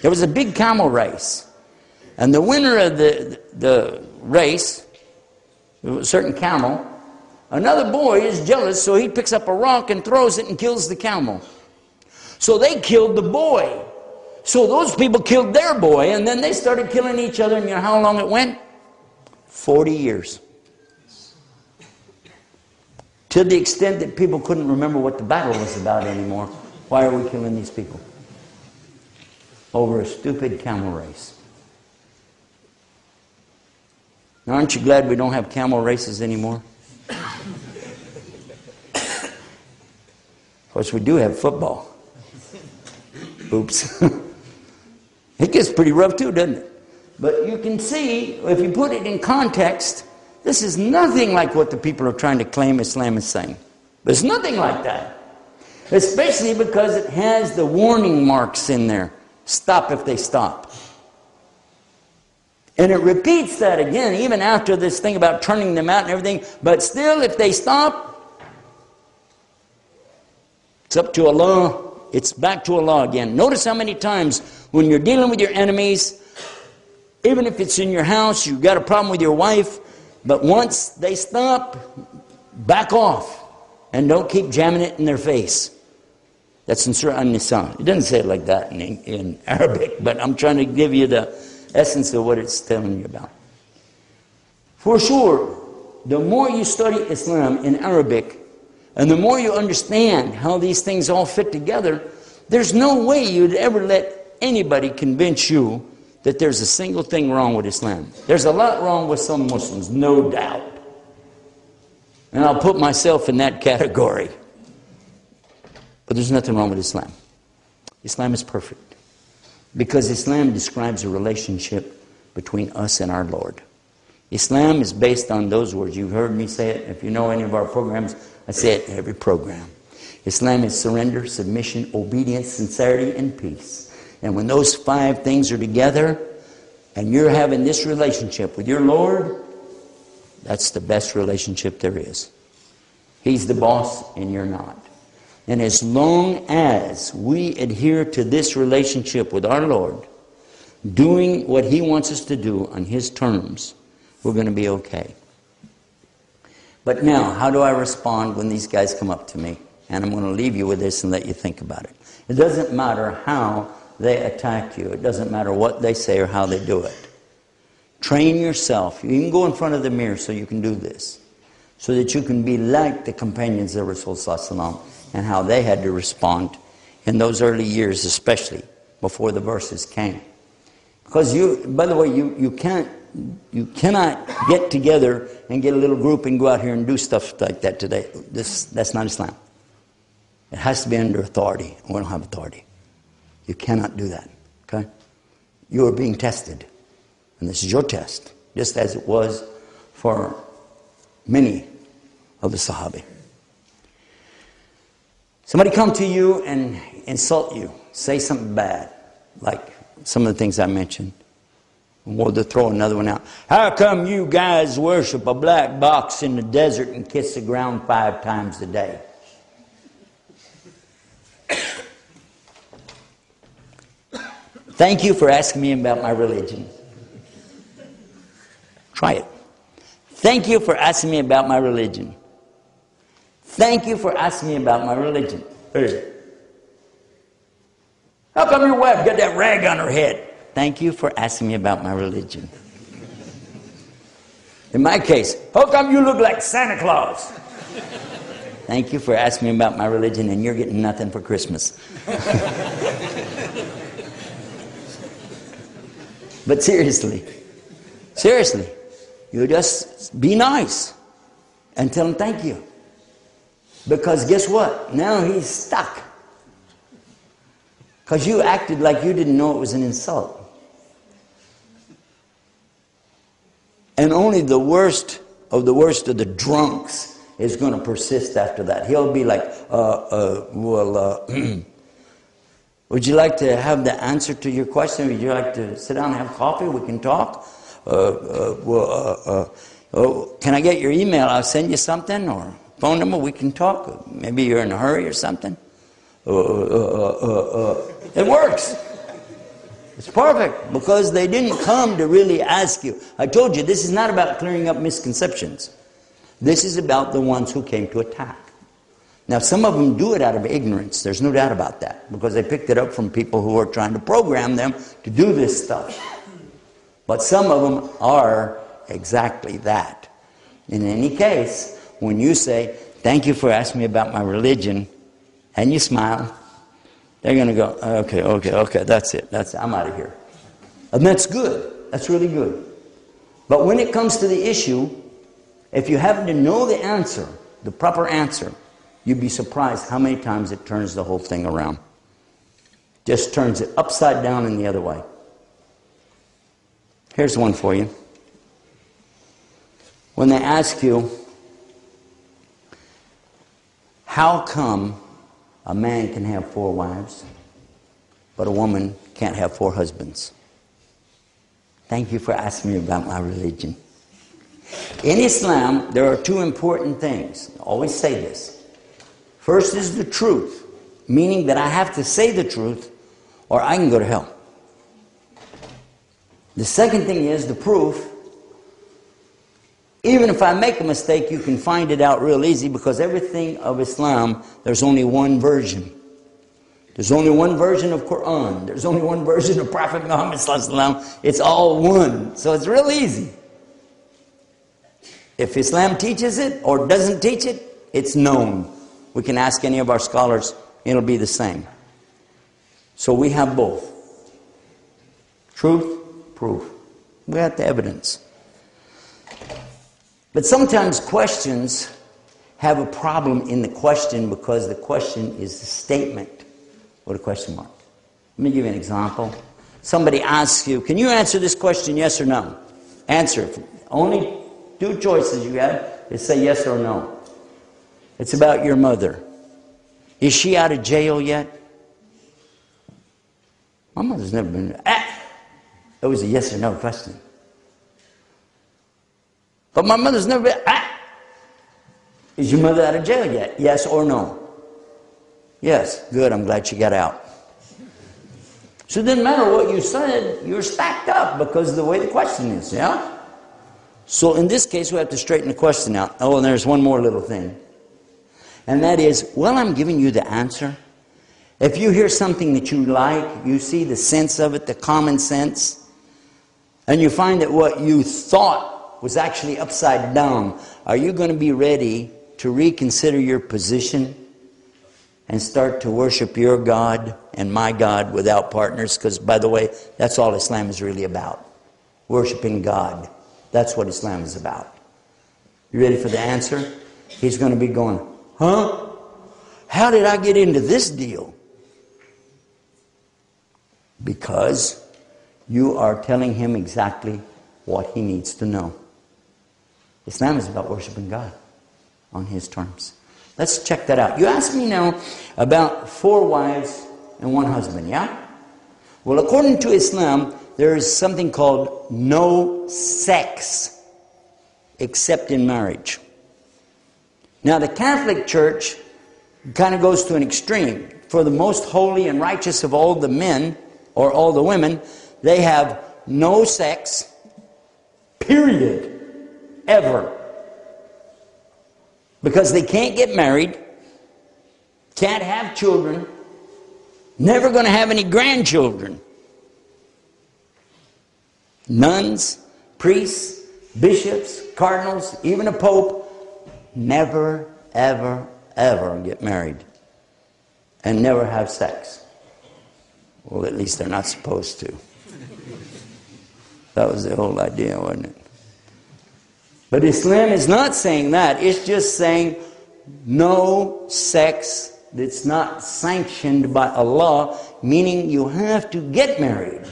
S2: There was a big camel race. And the winner of the race, a certain camel, another boy is jealous, so he picks up a rock and throws it and kills the camel. So they killed the boy. So those people killed their boy, and then they started killing each other, and you know how long it went? 40 years. To the extent that people couldn't remember what the battle was about anymore. Why are we killing these people? Over a stupid camel race. Now, aren't you glad we don't have camel races anymore? Of course, we do have football. Oops. It gets pretty rough too, doesn't it? But you can see, if you put it in context, this is nothing like what the people are trying to claim Islam is saying. There's nothing like that. Especially because it has the warning marks in there. Stop if they stop. And it repeats that again, even after this thing about turning them out and everything. But still, if they stop, it's up to Allah it's back to Allah again. Notice how many times when you're dealing with your enemies, even if it's in your house, you've got a problem with your wife, but once they stop, back off and don't keep jamming it in their face. That's in Surah An-Nisa. It doesn't say it like that in Arabic, but I'm trying to give you the essence of what it's telling you about. For sure, the more you study Islam in Arabic, and the more you understand how these things all fit together, there's no way you'd ever let anybody convince you that there's a single thing wrong with Islam. There's a lot wrong with some Muslims, no doubt. And I'll put myself in that category. But there's nothing wrong with Islam. Islam is perfect. Because Islam describes a relationship between us and our Lord. Islam is based on those words. You've heard me say it. If you know any of our programs, I say it in every program. Islam is surrender, submission, obedience, sincerity, and peace. And when those 5 things are together, and you're having this relationship with your Lord, that's the best relationship there is. He's the boss and you're not. And as long as we adhere to this relationship with our Lord, doing what He wants us to do on His terms, we're going to be okay. But now, how do I respond when these guys come up to me? And I'm going to leave you with this and let you think about it. It doesn't matter how they attack you. It doesn't matter what they say or how they do it. Train yourself. You can go in front of the mirror so you can do this. So that you can be like the companions of Rasulullah and how they had to respond in those early years, especially before the verses came. Because by the way, you cannot get together and get a little group and go out here and do stuff like that today. That's not Islam. It has to be under authority. We don't have authority. You cannot do that. Okay? You are being tested. And this is your test. Just as it was for many of the Sahabi. Somebody come to you and insult you. Say something bad. Like some of the things I mentioned. Or to throw another one out. How come you guys worship a black box in the desert and kiss the ground 5 times a day? Thank you for asking me about my religion. Try it. Thank you for asking me about my religion. Thank you for asking me about my religion. Hey. How come your wife got that rag on her head? Thank you for asking me about my religion. In my case, how come you look like Santa Claus? Thank you for asking me about my religion and you're getting nothing for Christmas. But seriously, you just be nice and tell him thank you. Because guess what? Now he's stuck. Because you acted like you didn't know it was an insult. And only the worst of the drunks is going to persist after that. He'll be like, would you like to have the answer to your question? Would you like to sit down and have coffee? We can talk. Can I get your email? I'll send you something, or phone number. We can talk. Maybe you're in a hurry or something. It works. It's perfect because they didn't come to really ask you. I told you this is not about clearing up misconceptions. This is about the ones who came to attack. Now, some of them do it out of ignorance. There's no doubt about that because they picked it up from people who are trying to program them to do this stuff. But some of them are exactly that. In any case, when you say, thank you for asking me about my religion, and you smile, they're going to go, okay, that's it. I'm out of here. And that's good. That's really good. But when it comes to the issue, if you happen to know the answer, the proper answer, you'd be surprised how many times it turns the whole thing around. Just turns it upside down and the other way. Here's one for you. When they ask you, how come a man can have 4 wives, but a woman can't have 4 husbands? Thank you for asking me about my religion. In Islam, there are 2 important things. I always say this. First is the truth. meaning that I have to say the truth or I can go to hell. The second thing is the proof. Even if I make a mistake, you can find it out real easy, because everything of Islam, there's only one version. There's only one version of Quran. There's only one version of Prophet Muhammad sallallahu alaihi wasallam. It's all one. So it's real easy. If Islam teaches it or doesn't teach it, it's known. We can ask any of our scholars, it'll be the same. So we have both. Truth, proof. We have the evidence. But sometimes questions have a problem in the question, because the question is the statement with a question mark. Let me give you an example. Somebody asks you, can you answer this question, yes or no? Answer. Only two choices you have is say yes or no. It's about your mother. Is she out of jail yet? My mother's never been. It was a yes or no question. But my mother's never been. Is your mother out of jail yet? Yes or no? Yes. Good. I'm glad she got out. So it didn't matter what you said. You're stacked up because of the way the question is. Yeah? So in this case, we have to straighten the question out. Oh, and there's one more little thing. And that is, while I'm giving you the answer, if you hear something that you like, you see the sense of it, the common sense, and you find that what you thought was actually upside down, are you going to be ready to reconsider your position and start to worship your God and my God without partners? Because, by the way, that's all Islam is really about. Worshiping God. That's what Islam is about. You ready for the answer? He's going to be going, huh? How did I get into this deal? Because you are telling him exactly what he needs to know. Islam is about worshiping God on his terms. Let's check that out. You asked me now about 4 wives and 1 husband, yeah? Well, according to Islam, there is something called no sex except in marriage. Now, the Catholic Church kind of goes to an extreme. For the most holy and righteous of all the men, or all the women, they have no sex, period, ever. Because they can't get married, can't have children, never going to have any grandchildren. Nuns, priests, bishops, cardinals, even a pope, never, ever, ever get married and never have sex. Well, at least they're not supposed to. That was the whole idea, wasn't it? But Islam is not saying that. It's just saying no sex that's not sanctioned by Allah, meaning you have to get married.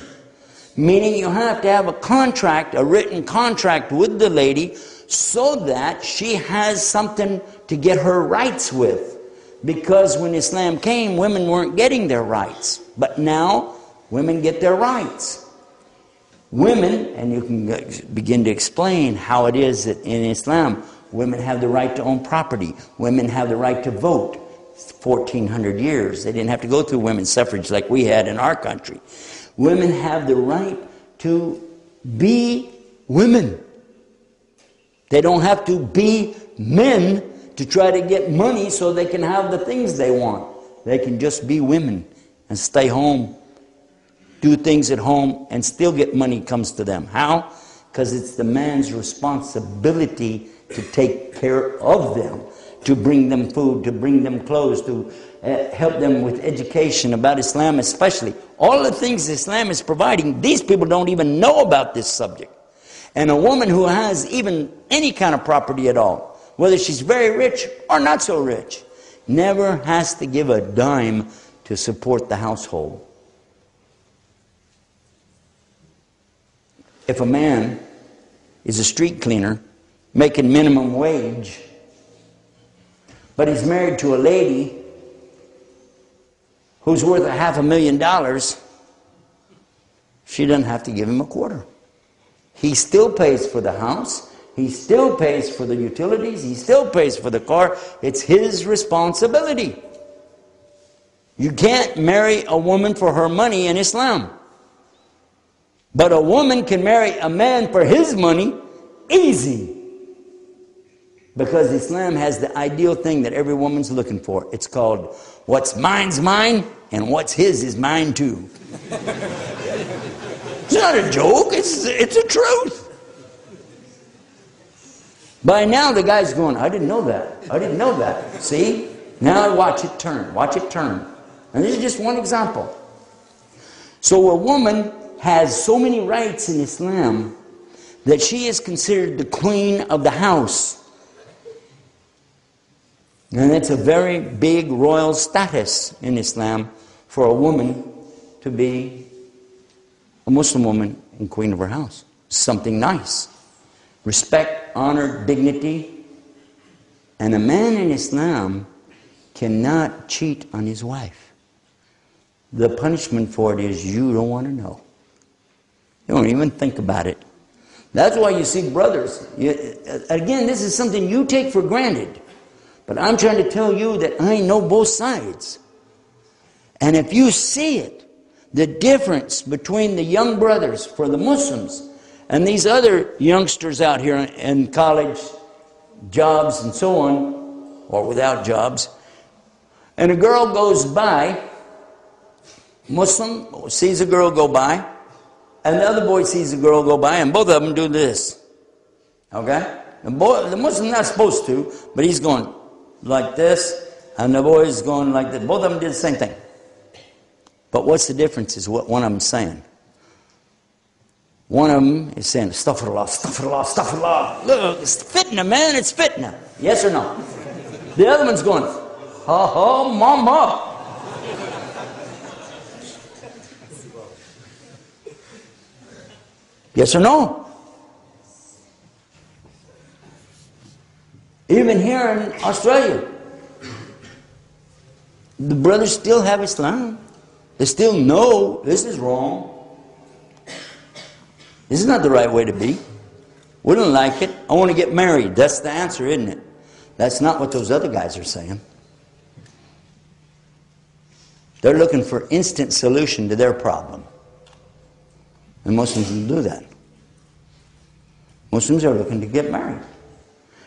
S2: Meaning you have to have a contract, a written contract with the lady, so that she has something to get her rights with. Because when Islam came, women weren't getting their rights. But now, women get their rights. Women, and you can begin to explain how it is that in Islam, women have the right to own property. Women have the right to vote. 1,400 years. They didn't have to go through women's suffrage like we had in our country. Women have the right to be women. They don't have to be men to try to get money so they can have the things they want. They can just be women and stay home, do things at home, and still get money comes to them. How? Because it's the man's responsibility to take care of them, to bring them food, to bring them clothes, to help them with education about Islam especially. All the things Islam is providing, these people don't even know about this subject. And a woman who has even any kind of property at all, whether she's very rich or not so rich, never has to give a dime to support the household. If a man is a street cleaner making minimum wage, but he's married to a lady who's worth $500,000, she doesn't have to give him a quarter. He still pays for the house. He still pays for the utilities. He still pays for the car. It's his responsibility. You can't marry a woman for her money in Islam. But a woman can marry a man for his money easy. Because Islam has the ideal thing that every woman's looking for. It's called, what's mine's mine, and what's his is mine too. It's not a joke, it's the truth. By now the guy's going, I didn't know that. I didn't know that. See? Now watch it turn. Watch it turn. And this is just one example. So a woman has so many rights in Islam that she is considered the queen of the house. And it's a very big royal status in Islam for a woman to be a Muslim woman and queen of her house. Something nice. Respect, honor, dignity. And a man in Islam cannot cheat on his wife. The punishment for it is you don't want to know. You don't even think about it. That's why you see brothers. Again, this is something you take for granted. But I'm trying to tell you that I know both sides. And if you see it, the difference between the young brothers for the Muslims and these other youngsters out here in college, jobs and so on, or without jobs, and a girl goes by, Muslim sees a girl go by, and the other boy sees a girl go by, and both of them do this. Okay? The Muslim's not supposed to, but he's going like this, and the boy is going like this. Both of them did the same thing. But what's the difference is what one of them is saying. One of them is saying, astaghfirullah, astaghfirullah, astaghfirullah. Look, it's fitna, man, it's fitna. Yes or no? The other one's going, ha ha, mama. Yes or no? Even here in Australia, the brothers still have Islam. They still know this is wrong. This is not the right way to be. We don't like it. I want to get married. That's the answer, isn't it? That's not what those other guys are saying. They're looking for instant solution to their problem. And Muslims don't do that. Muslims are looking to get married.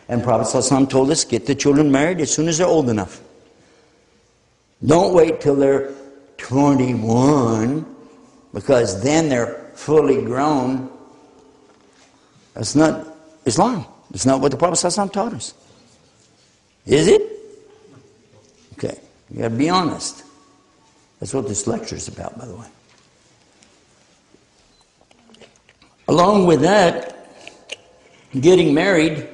S2: And Prophet ﷺ told us, get the children married as soon as they're old enough. Don't wait till they're 21, because then they're fully grown. That's not Islam. It's not what the Prophet ﷺ taught us. Is it? Okay, you got to be honest. That's what this lecture is about, by the way. Along with that, getting married,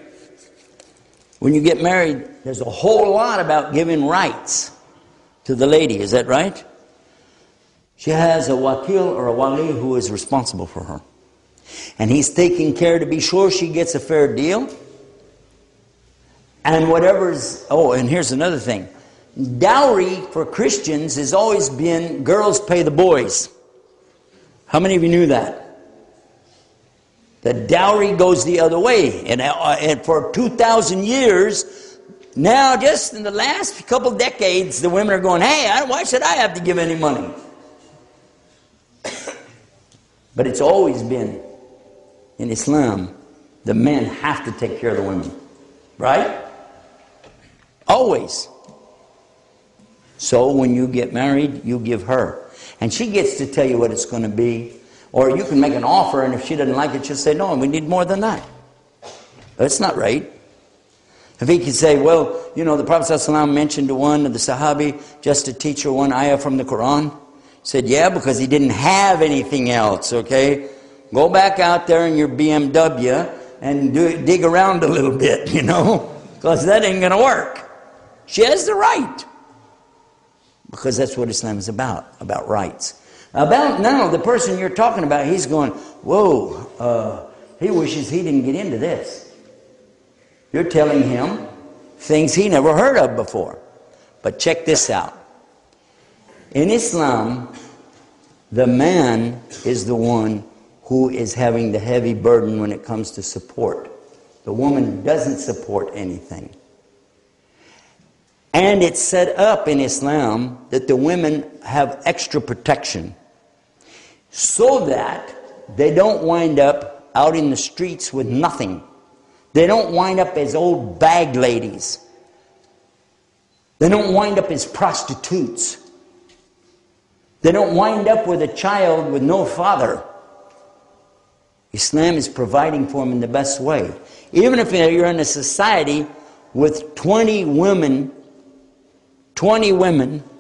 S2: when you get married, there's a whole lot about giving rights to the lady. Is that right? She has a wakil or a wali who is responsible for her. And he's taking care to be sure she gets a fair deal. And whatever's... Oh, and here's another thing. Dowry for Christians has always been girls pay the boys. How many of you knew that? The dowry goes the other way. And for 2,000 years, now just in the last couple decades, the women are going, hey, why should I have to give any money? But it's always been, in Islam, the men have to take care of the women. Right? Always. So when you get married, you give her. And she gets to tell you what it's going to be. Or you can make an offer, and if she doesn't like it, she'll say, no, we need more than that. That's not right. If he could say, well, you know, the Prophet ﷺ mentioned to one of the Sahabi just to teach her one ayah from the Quran. He said, yeah, because he didn't have anything else, okay? Go back out there in your BMW and dig around a little bit, you know, because that ain't going to work. She has the right. Because that's what Islam is about rights. About now, the person you're talking about, he's going, whoa, he wishes he didn't get into this. You're telling him things he never heard of before. But check this out. In Islam, the man is the one who is having the heavy burden when it comes to support. The woman doesn't support anything. And it's set up in Islam that the women have extra protection so that they don't wind up out in the streets with nothing. They don't wind up as old bag ladies. They don't wind up as prostitutes. They don't wind up with a child with no father. Islam is providing for them in the best way. Even if you're in a society with 20 women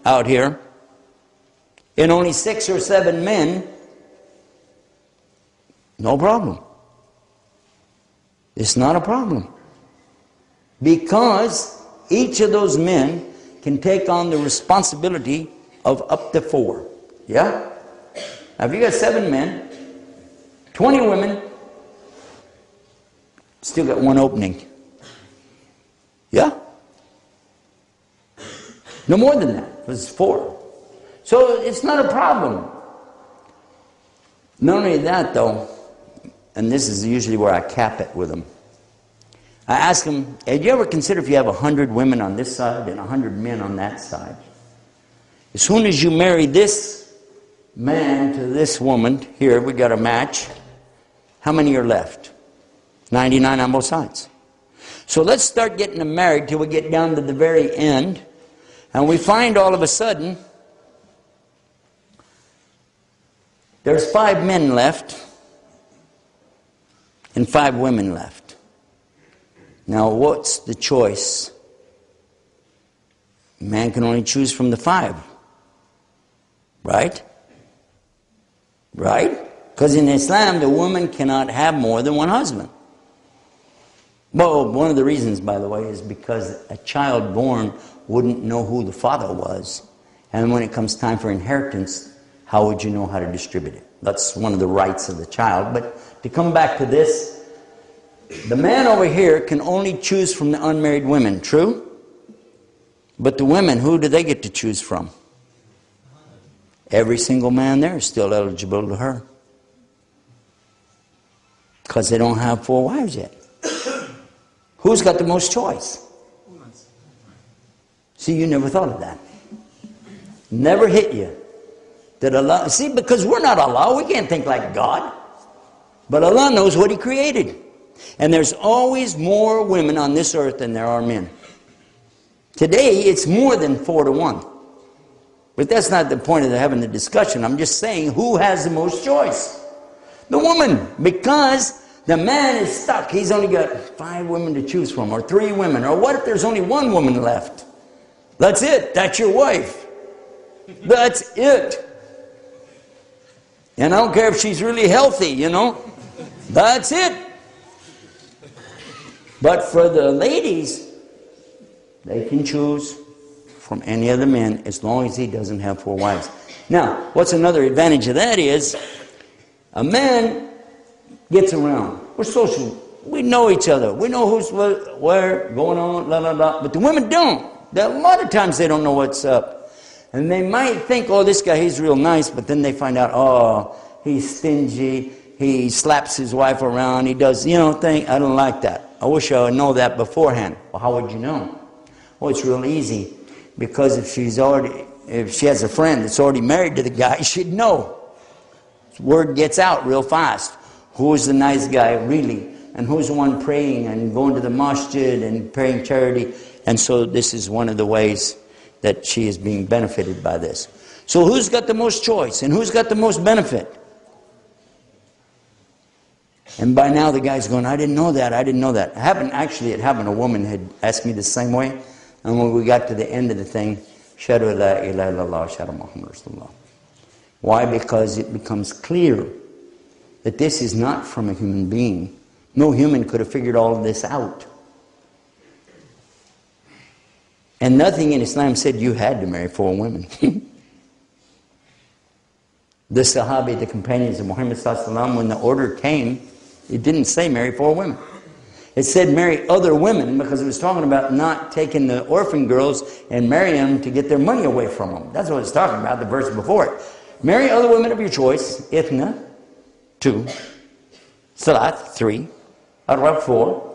S2: out here, and only 6 or 7 men, no problem. It's not a problem. Because each of those men can take on the responsibility of up to 4. Yeah? Now if you got 7 men, 20 women, still got 1 opening. Yeah? No more than that. It was 4. So it's not a problem. Not only that though, and this is usually where I cap it with them. I ask them, have you ever considered if you have 100 women on this side and 100 men on that side? As soon as you marry this man to this woman, here we got a match, how many are left? 99 on both sides. So let's start getting them married till we get down to the very end, and we find all of a sudden there's 5 men left and 5 women left. Now what's the choice? Man can only choose from the 5. Right? Right? Because in Islam, the woman cannot have more than 1 husband. Well, one of the reasons, by the way, is because a child born wouldn't know who the father was. And when it comes time for inheritance, how would you know how to distribute it? That's one of the rights of the child. But to come back to this, the man over here can only choose from the unmarried women, true? But the women, who do they get to choose from? Every single man there is still eligible to her. Because they don't have 4 wives yet. Who's got the most choice? See, you never thought of that. Never hit you. That Allah, see, because we're not Allah, we can't think like God. But Allah knows what He created. And there's always more women on this earth than there are men. Today, it's more than 4 to 1. But that's not the point of having the discussion. I'm just saying, who has the most choice? The woman. Because the man is stuck. He's only got 5 women to choose from, or 3 women. Or what if there's only 1 woman left? That's it. That's your wife. That's it. And I don't care if she's really healthy, you know. That's it. But for the ladies, they can choose from any other man as long as he doesn't have 4 wives. Now, what's another advantage of that is a man gets around. We're social. We know each other. We know who's where, going on, la la la. But the women don't. A lot of times they don't know what's up. And they might think, oh, this guy, he's real nice. But then they find out, oh, he's stingy. He slaps his wife around. He does, you know, thing. I don't like that. I wish I would know that beforehand. Well, how would you know? Well, it's real easy. Because if she has a friend that's already married to the guy, she'd know. Word gets out real fast. Who's the nice guy, really? And who's the one praying and going to the masjid and praying charity? And so this is one of the ways that she is being benefited by this. So who's got the most choice? And who's got the most benefit? And by now the guy's going, I didn't know that, I didn't know that. It happened, a woman had asked me the same way. And when we got to the end of the thing, Shadu la ilaha illallah, Shadu Muhammad Rasulullah. Why? Because it becomes clear that this is not from a human being. No human could have figured all of this out. And nothing in Islam said you had to marry 4 women. The Sahabi, the companions of Muhammad sallallahu alaihi wasallam, when the order came, it didn't say marry 4 women. It said marry other women, because it was talking about not taking the orphan girls and marrying them to get their money away from them. That's what it's talking about, the verse before it. Marry other women of your choice. Ithna, 2. Salat, 3. Arab, 4.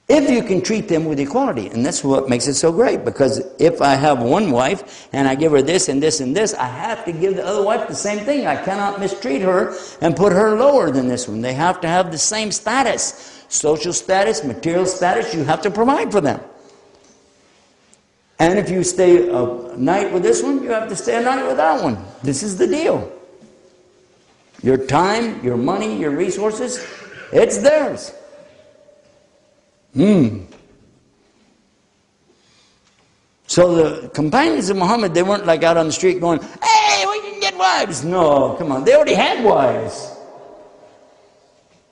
S2: If you can treat them with equality. And that's what makes it so great. Because if I have one wife and I give her this and this and this, I have to give the other wife the same thing. I cannot mistreat her and put her lower than this one. They have to have the same status. Social status, material status, you have to provide for them. And if you stay a night with this one, you have to stay a night with that one. This is the deal. Your time, your money, your resources, it's theirs. So the companions of Muhammad, they weren't like out on the street going, hey, we can get wives. No, come on. They already had wives.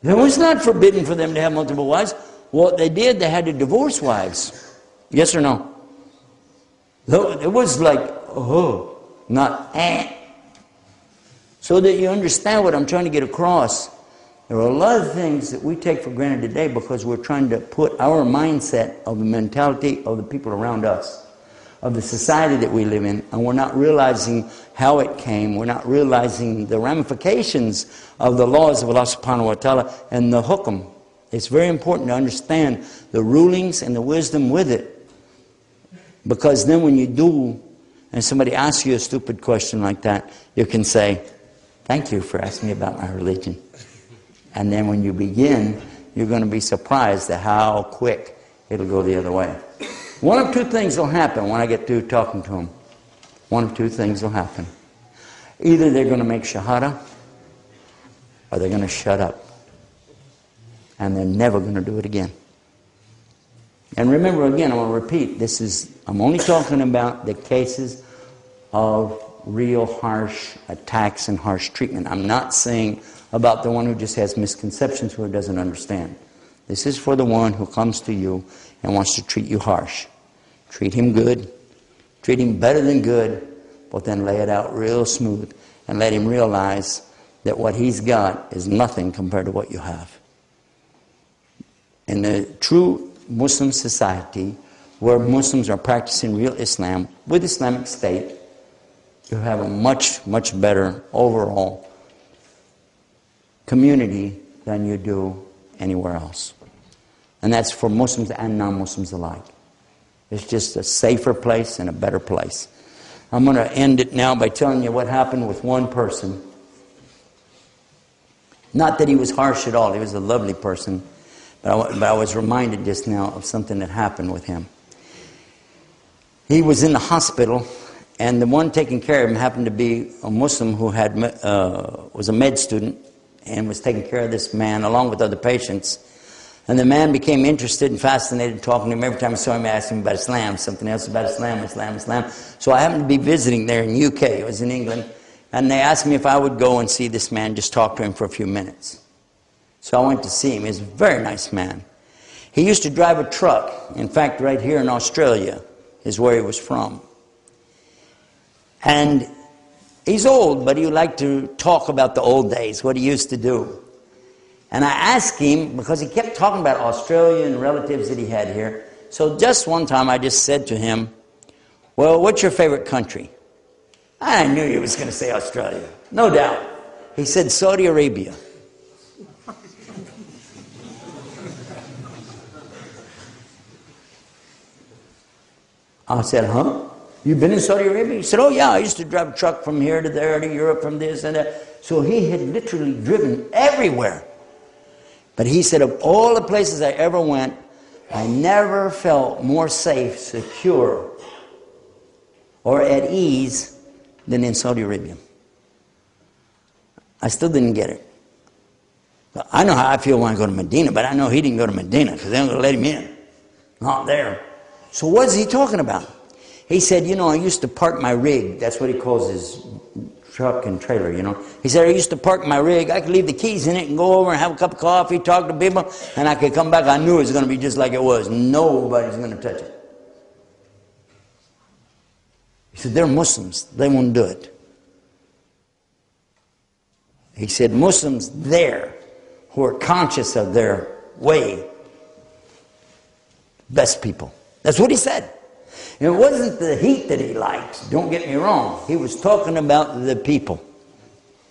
S2: It was not forbidden for them to have multiple wives. What they did, they had to divorce wives. Yes or no? It was like, oh, not eh. So that you understand what I'm trying to get across. There are a lot of things that we take for granted today because we're trying to put our mindset of the mentality of the people around us, of the society that we live in, and we're not realizing how it came. We're not realizing the ramifications of the laws of Allah subhanahu wa ta'ala and the hukum. It's very important to understand the rulings and the wisdom with it. Because then when you do, and somebody asks you a stupid question like that, you can say, thank you for asking me about my religion. And then when you begin, you're going to be surprised at how quick it'll go the other way. One of two things will happen when I get through talking to them. One of two things will happen. Either they're going to make shahada, or they're going to shut up. And they're never going to do it again. And remember again, I'm going to repeat, I'm only talking about the cases of real harsh attacks and harsh treatment. I'm not saying about the one who just has misconceptions, who doesn't understand. This is for the one who comes to you and wants to treat you harsh. Treat him good. Treat him better than good, but then lay it out real smooth and let him realize that what he's got is nothing compared to what you have. In the true Muslim society, where Muslims are practicing real Islam with Islamic State, you have a much, much better overall community than you do anywhere else. And that's for Muslims and non-Muslims alike. It's just a safer place and a better place. I'm going to end it now by telling you what happened with one person. Not that he was harsh at all. He was a lovely person. But I was reminded just now of something that happened with him. He was in the hospital, and the one taking care of him happened to be a Muslim who was a med student and was taking care of this man along with other patients. And the man became interested and fascinated talking to him. Every time I saw him, I asked him about Islam, something else about Islam. So I happened to be visiting there in UK. It was in England. And they asked me if I would go and see this man, just talk to him for a few minutes. So I went to see him. He's a very nice man. He used to drive a truck. In fact, right here in Australia is where he was from. And he's old, but he would like to talk about the old days, what he used to do. And I asked him, because he kept talking about Australia and relatives that he had here. So just one time I just said to him, well, what's your favorite country? I knew he was going to say Australia. No doubt. He said Saudi Arabia. I said, huh? You've been in Saudi Arabia? He said, oh yeah, I used to drive a truck from here to there to Europe, from this and that. So he had literally driven everywhere. But he said, of all the places I ever went, I never felt more safe, secure, or at ease than in Saudi Arabia. I still didn't get it. I know how I feel when I go to Medina, but I know he didn't go to Medina because they don't going to let him in. Not there. So what is he talking about? He said, you know, I used to park my rig. That's what he calls his truck and trailer, you know. He said, I used to park my rig. I could leave the keys in it and go over and have a cup of coffee, talk to people, and I could come back. I knew it was going to be just like it was. Nobody's going to touch it. He said, they're Muslims. They won't do it. He said, Muslims there who are conscious of their way, best people. That's what he said. It wasn't the heat that he liked. Don't get me wrong. He was talking about the people.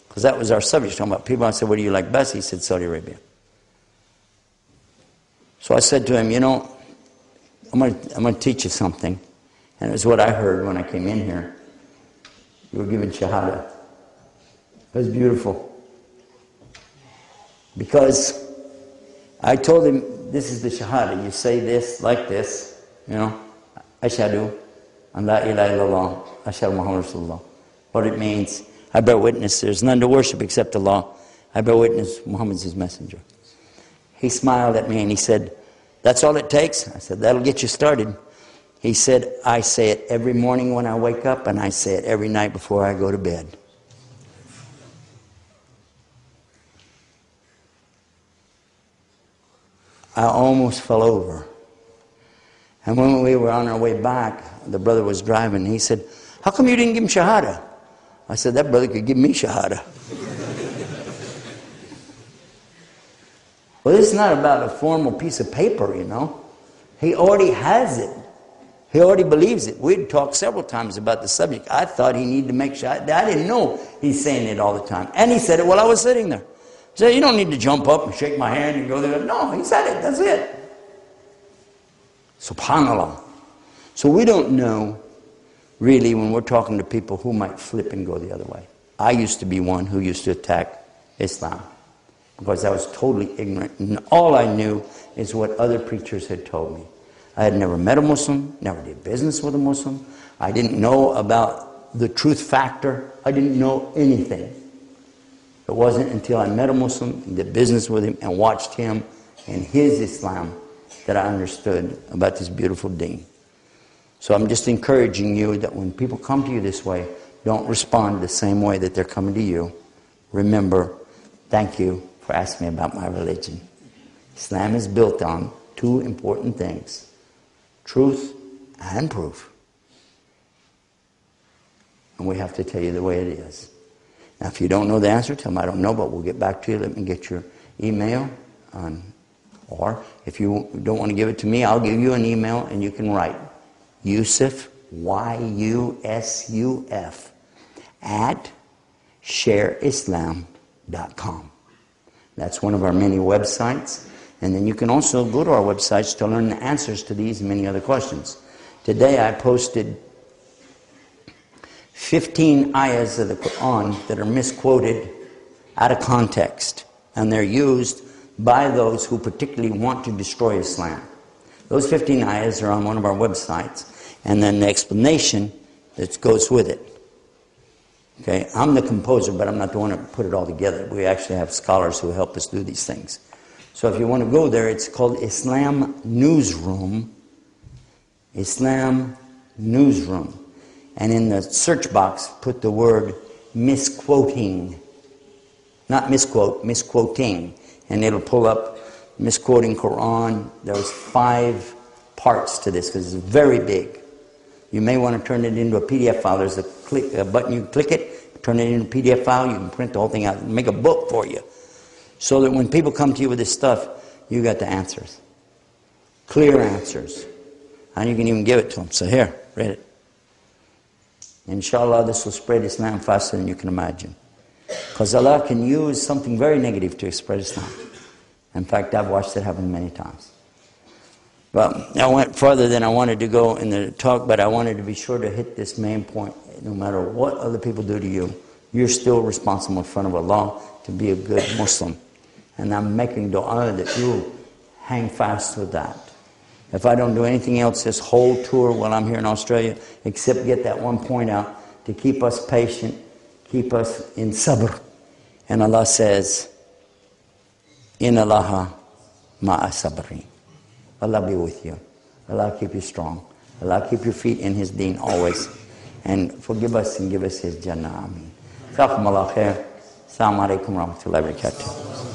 S2: Because that was our subject, talking about people. I said, what do you like best? He said, Saudi Arabia. So I said to him, you know, I'm going to teach you something. And it was what I heard when I came in here. You were given Shahada. It was beautiful. Because I told him, this is the Shahada. You say this like this, you know, Ashhadu an la ilaha illallah, Ashhadu Muhammad Rasulullah. What it means, I bear witness there's none to worship except Allah. I bear witness Muhammad's his messenger. He smiled at me and he said, that's all it takes? I said, that'll get you started. He said, I say it every morning when I wake up and I say it every night before I go to bed. I almost fell over. And when we were on our way back, the brother was driving. He said, how come you didn't give him Shahada? I said, that brother could give me Shahada. Well, this is not about a formal piece of paper, you know. He already has it. He already believes it. We'd talked several times about the subject. I thought he needed to make Shahada. I didn't know he's saying it all the time. And he said it while I was sitting there. He said, you don't need to jump up and shake my hand and go there. No, he said it. That's it. SubhanAllah. So we don't know, really, when we're talking to people who might flip and go the other way. I used to be one who used to attack Islam because I was totally ignorant. And all I knew is what other preachers had told me. I had never met a Muslim, never did business with a Muslim. I didn't know about the truth factor. I didn't know anything. It wasn't until I met a Muslim, did business with him, and watched him and his Islam that I understood about this beautiful deen. So I'm just encouraging you that when people come to you this way, don't respond the same way that they're coming to you. Remember, thank you for asking me about my religion. Islam is built on two important things: truth and proof. And we have to tell you the way it is. Now, if you don't know the answer, tell them I don't know, but we'll get back to you. Let me get your email. Or if you don't want to give it to me, I'll give you an email and you can write Yusuf, Y-U-S-U-F, at shareislam.com. That's one of our many websites. And then you can also go to our websites to learn the answers to these and many other questions. Today I posted 15 ayahs of the Quran that are misquoted out of context. And they're used by those who particularly want to destroy Islam. Those 15 ayahs are on one of our websites. And then the explanation that goes with it. Okay, I'm the composer, but I'm not the one that put it all together. We actually have scholars who help us do these things. So if you want to go there, it's called Islam Newsroom. Islam Newsroom. And in the search box, put the word misquoting. Not misquote, misquoting. And it'll pull up misquoting Quran. There's 5 parts to this because it's very big. You may want to turn it into a PDF file. There's a button, you click it, turn it into a PDF file, you can print the whole thing out and make a book for you. So that when people come to you with this stuff, you got the answers. Clear answers. And you can even give it to them. So here, read it. Inshallah, this will spread Islam faster than you can imagine. Because Allah can use something very negative to spread Islam. In fact, I've watched it happen many times. But I went further than I wanted to go in the talk, but I wanted to be sure to hit this main point. No matter what other people do to you, you're still responsible in front of Allah to be a good Muslim. And I'm making dua that you hang fast with that. If I don't do anything else this whole tour while I'm here in Australia, except get that one point out, to keep us patient, keep us in sabr. And Allah says, Inna Allaha ma'a sabri. Allah be with you. Allah keep you strong. Allah keep your feet in His deen always. And forgive us and give us His Jannah. Ameen. Jazakumullah khair. Assalamu alaikum wa rahmatullahi wa barakatuh.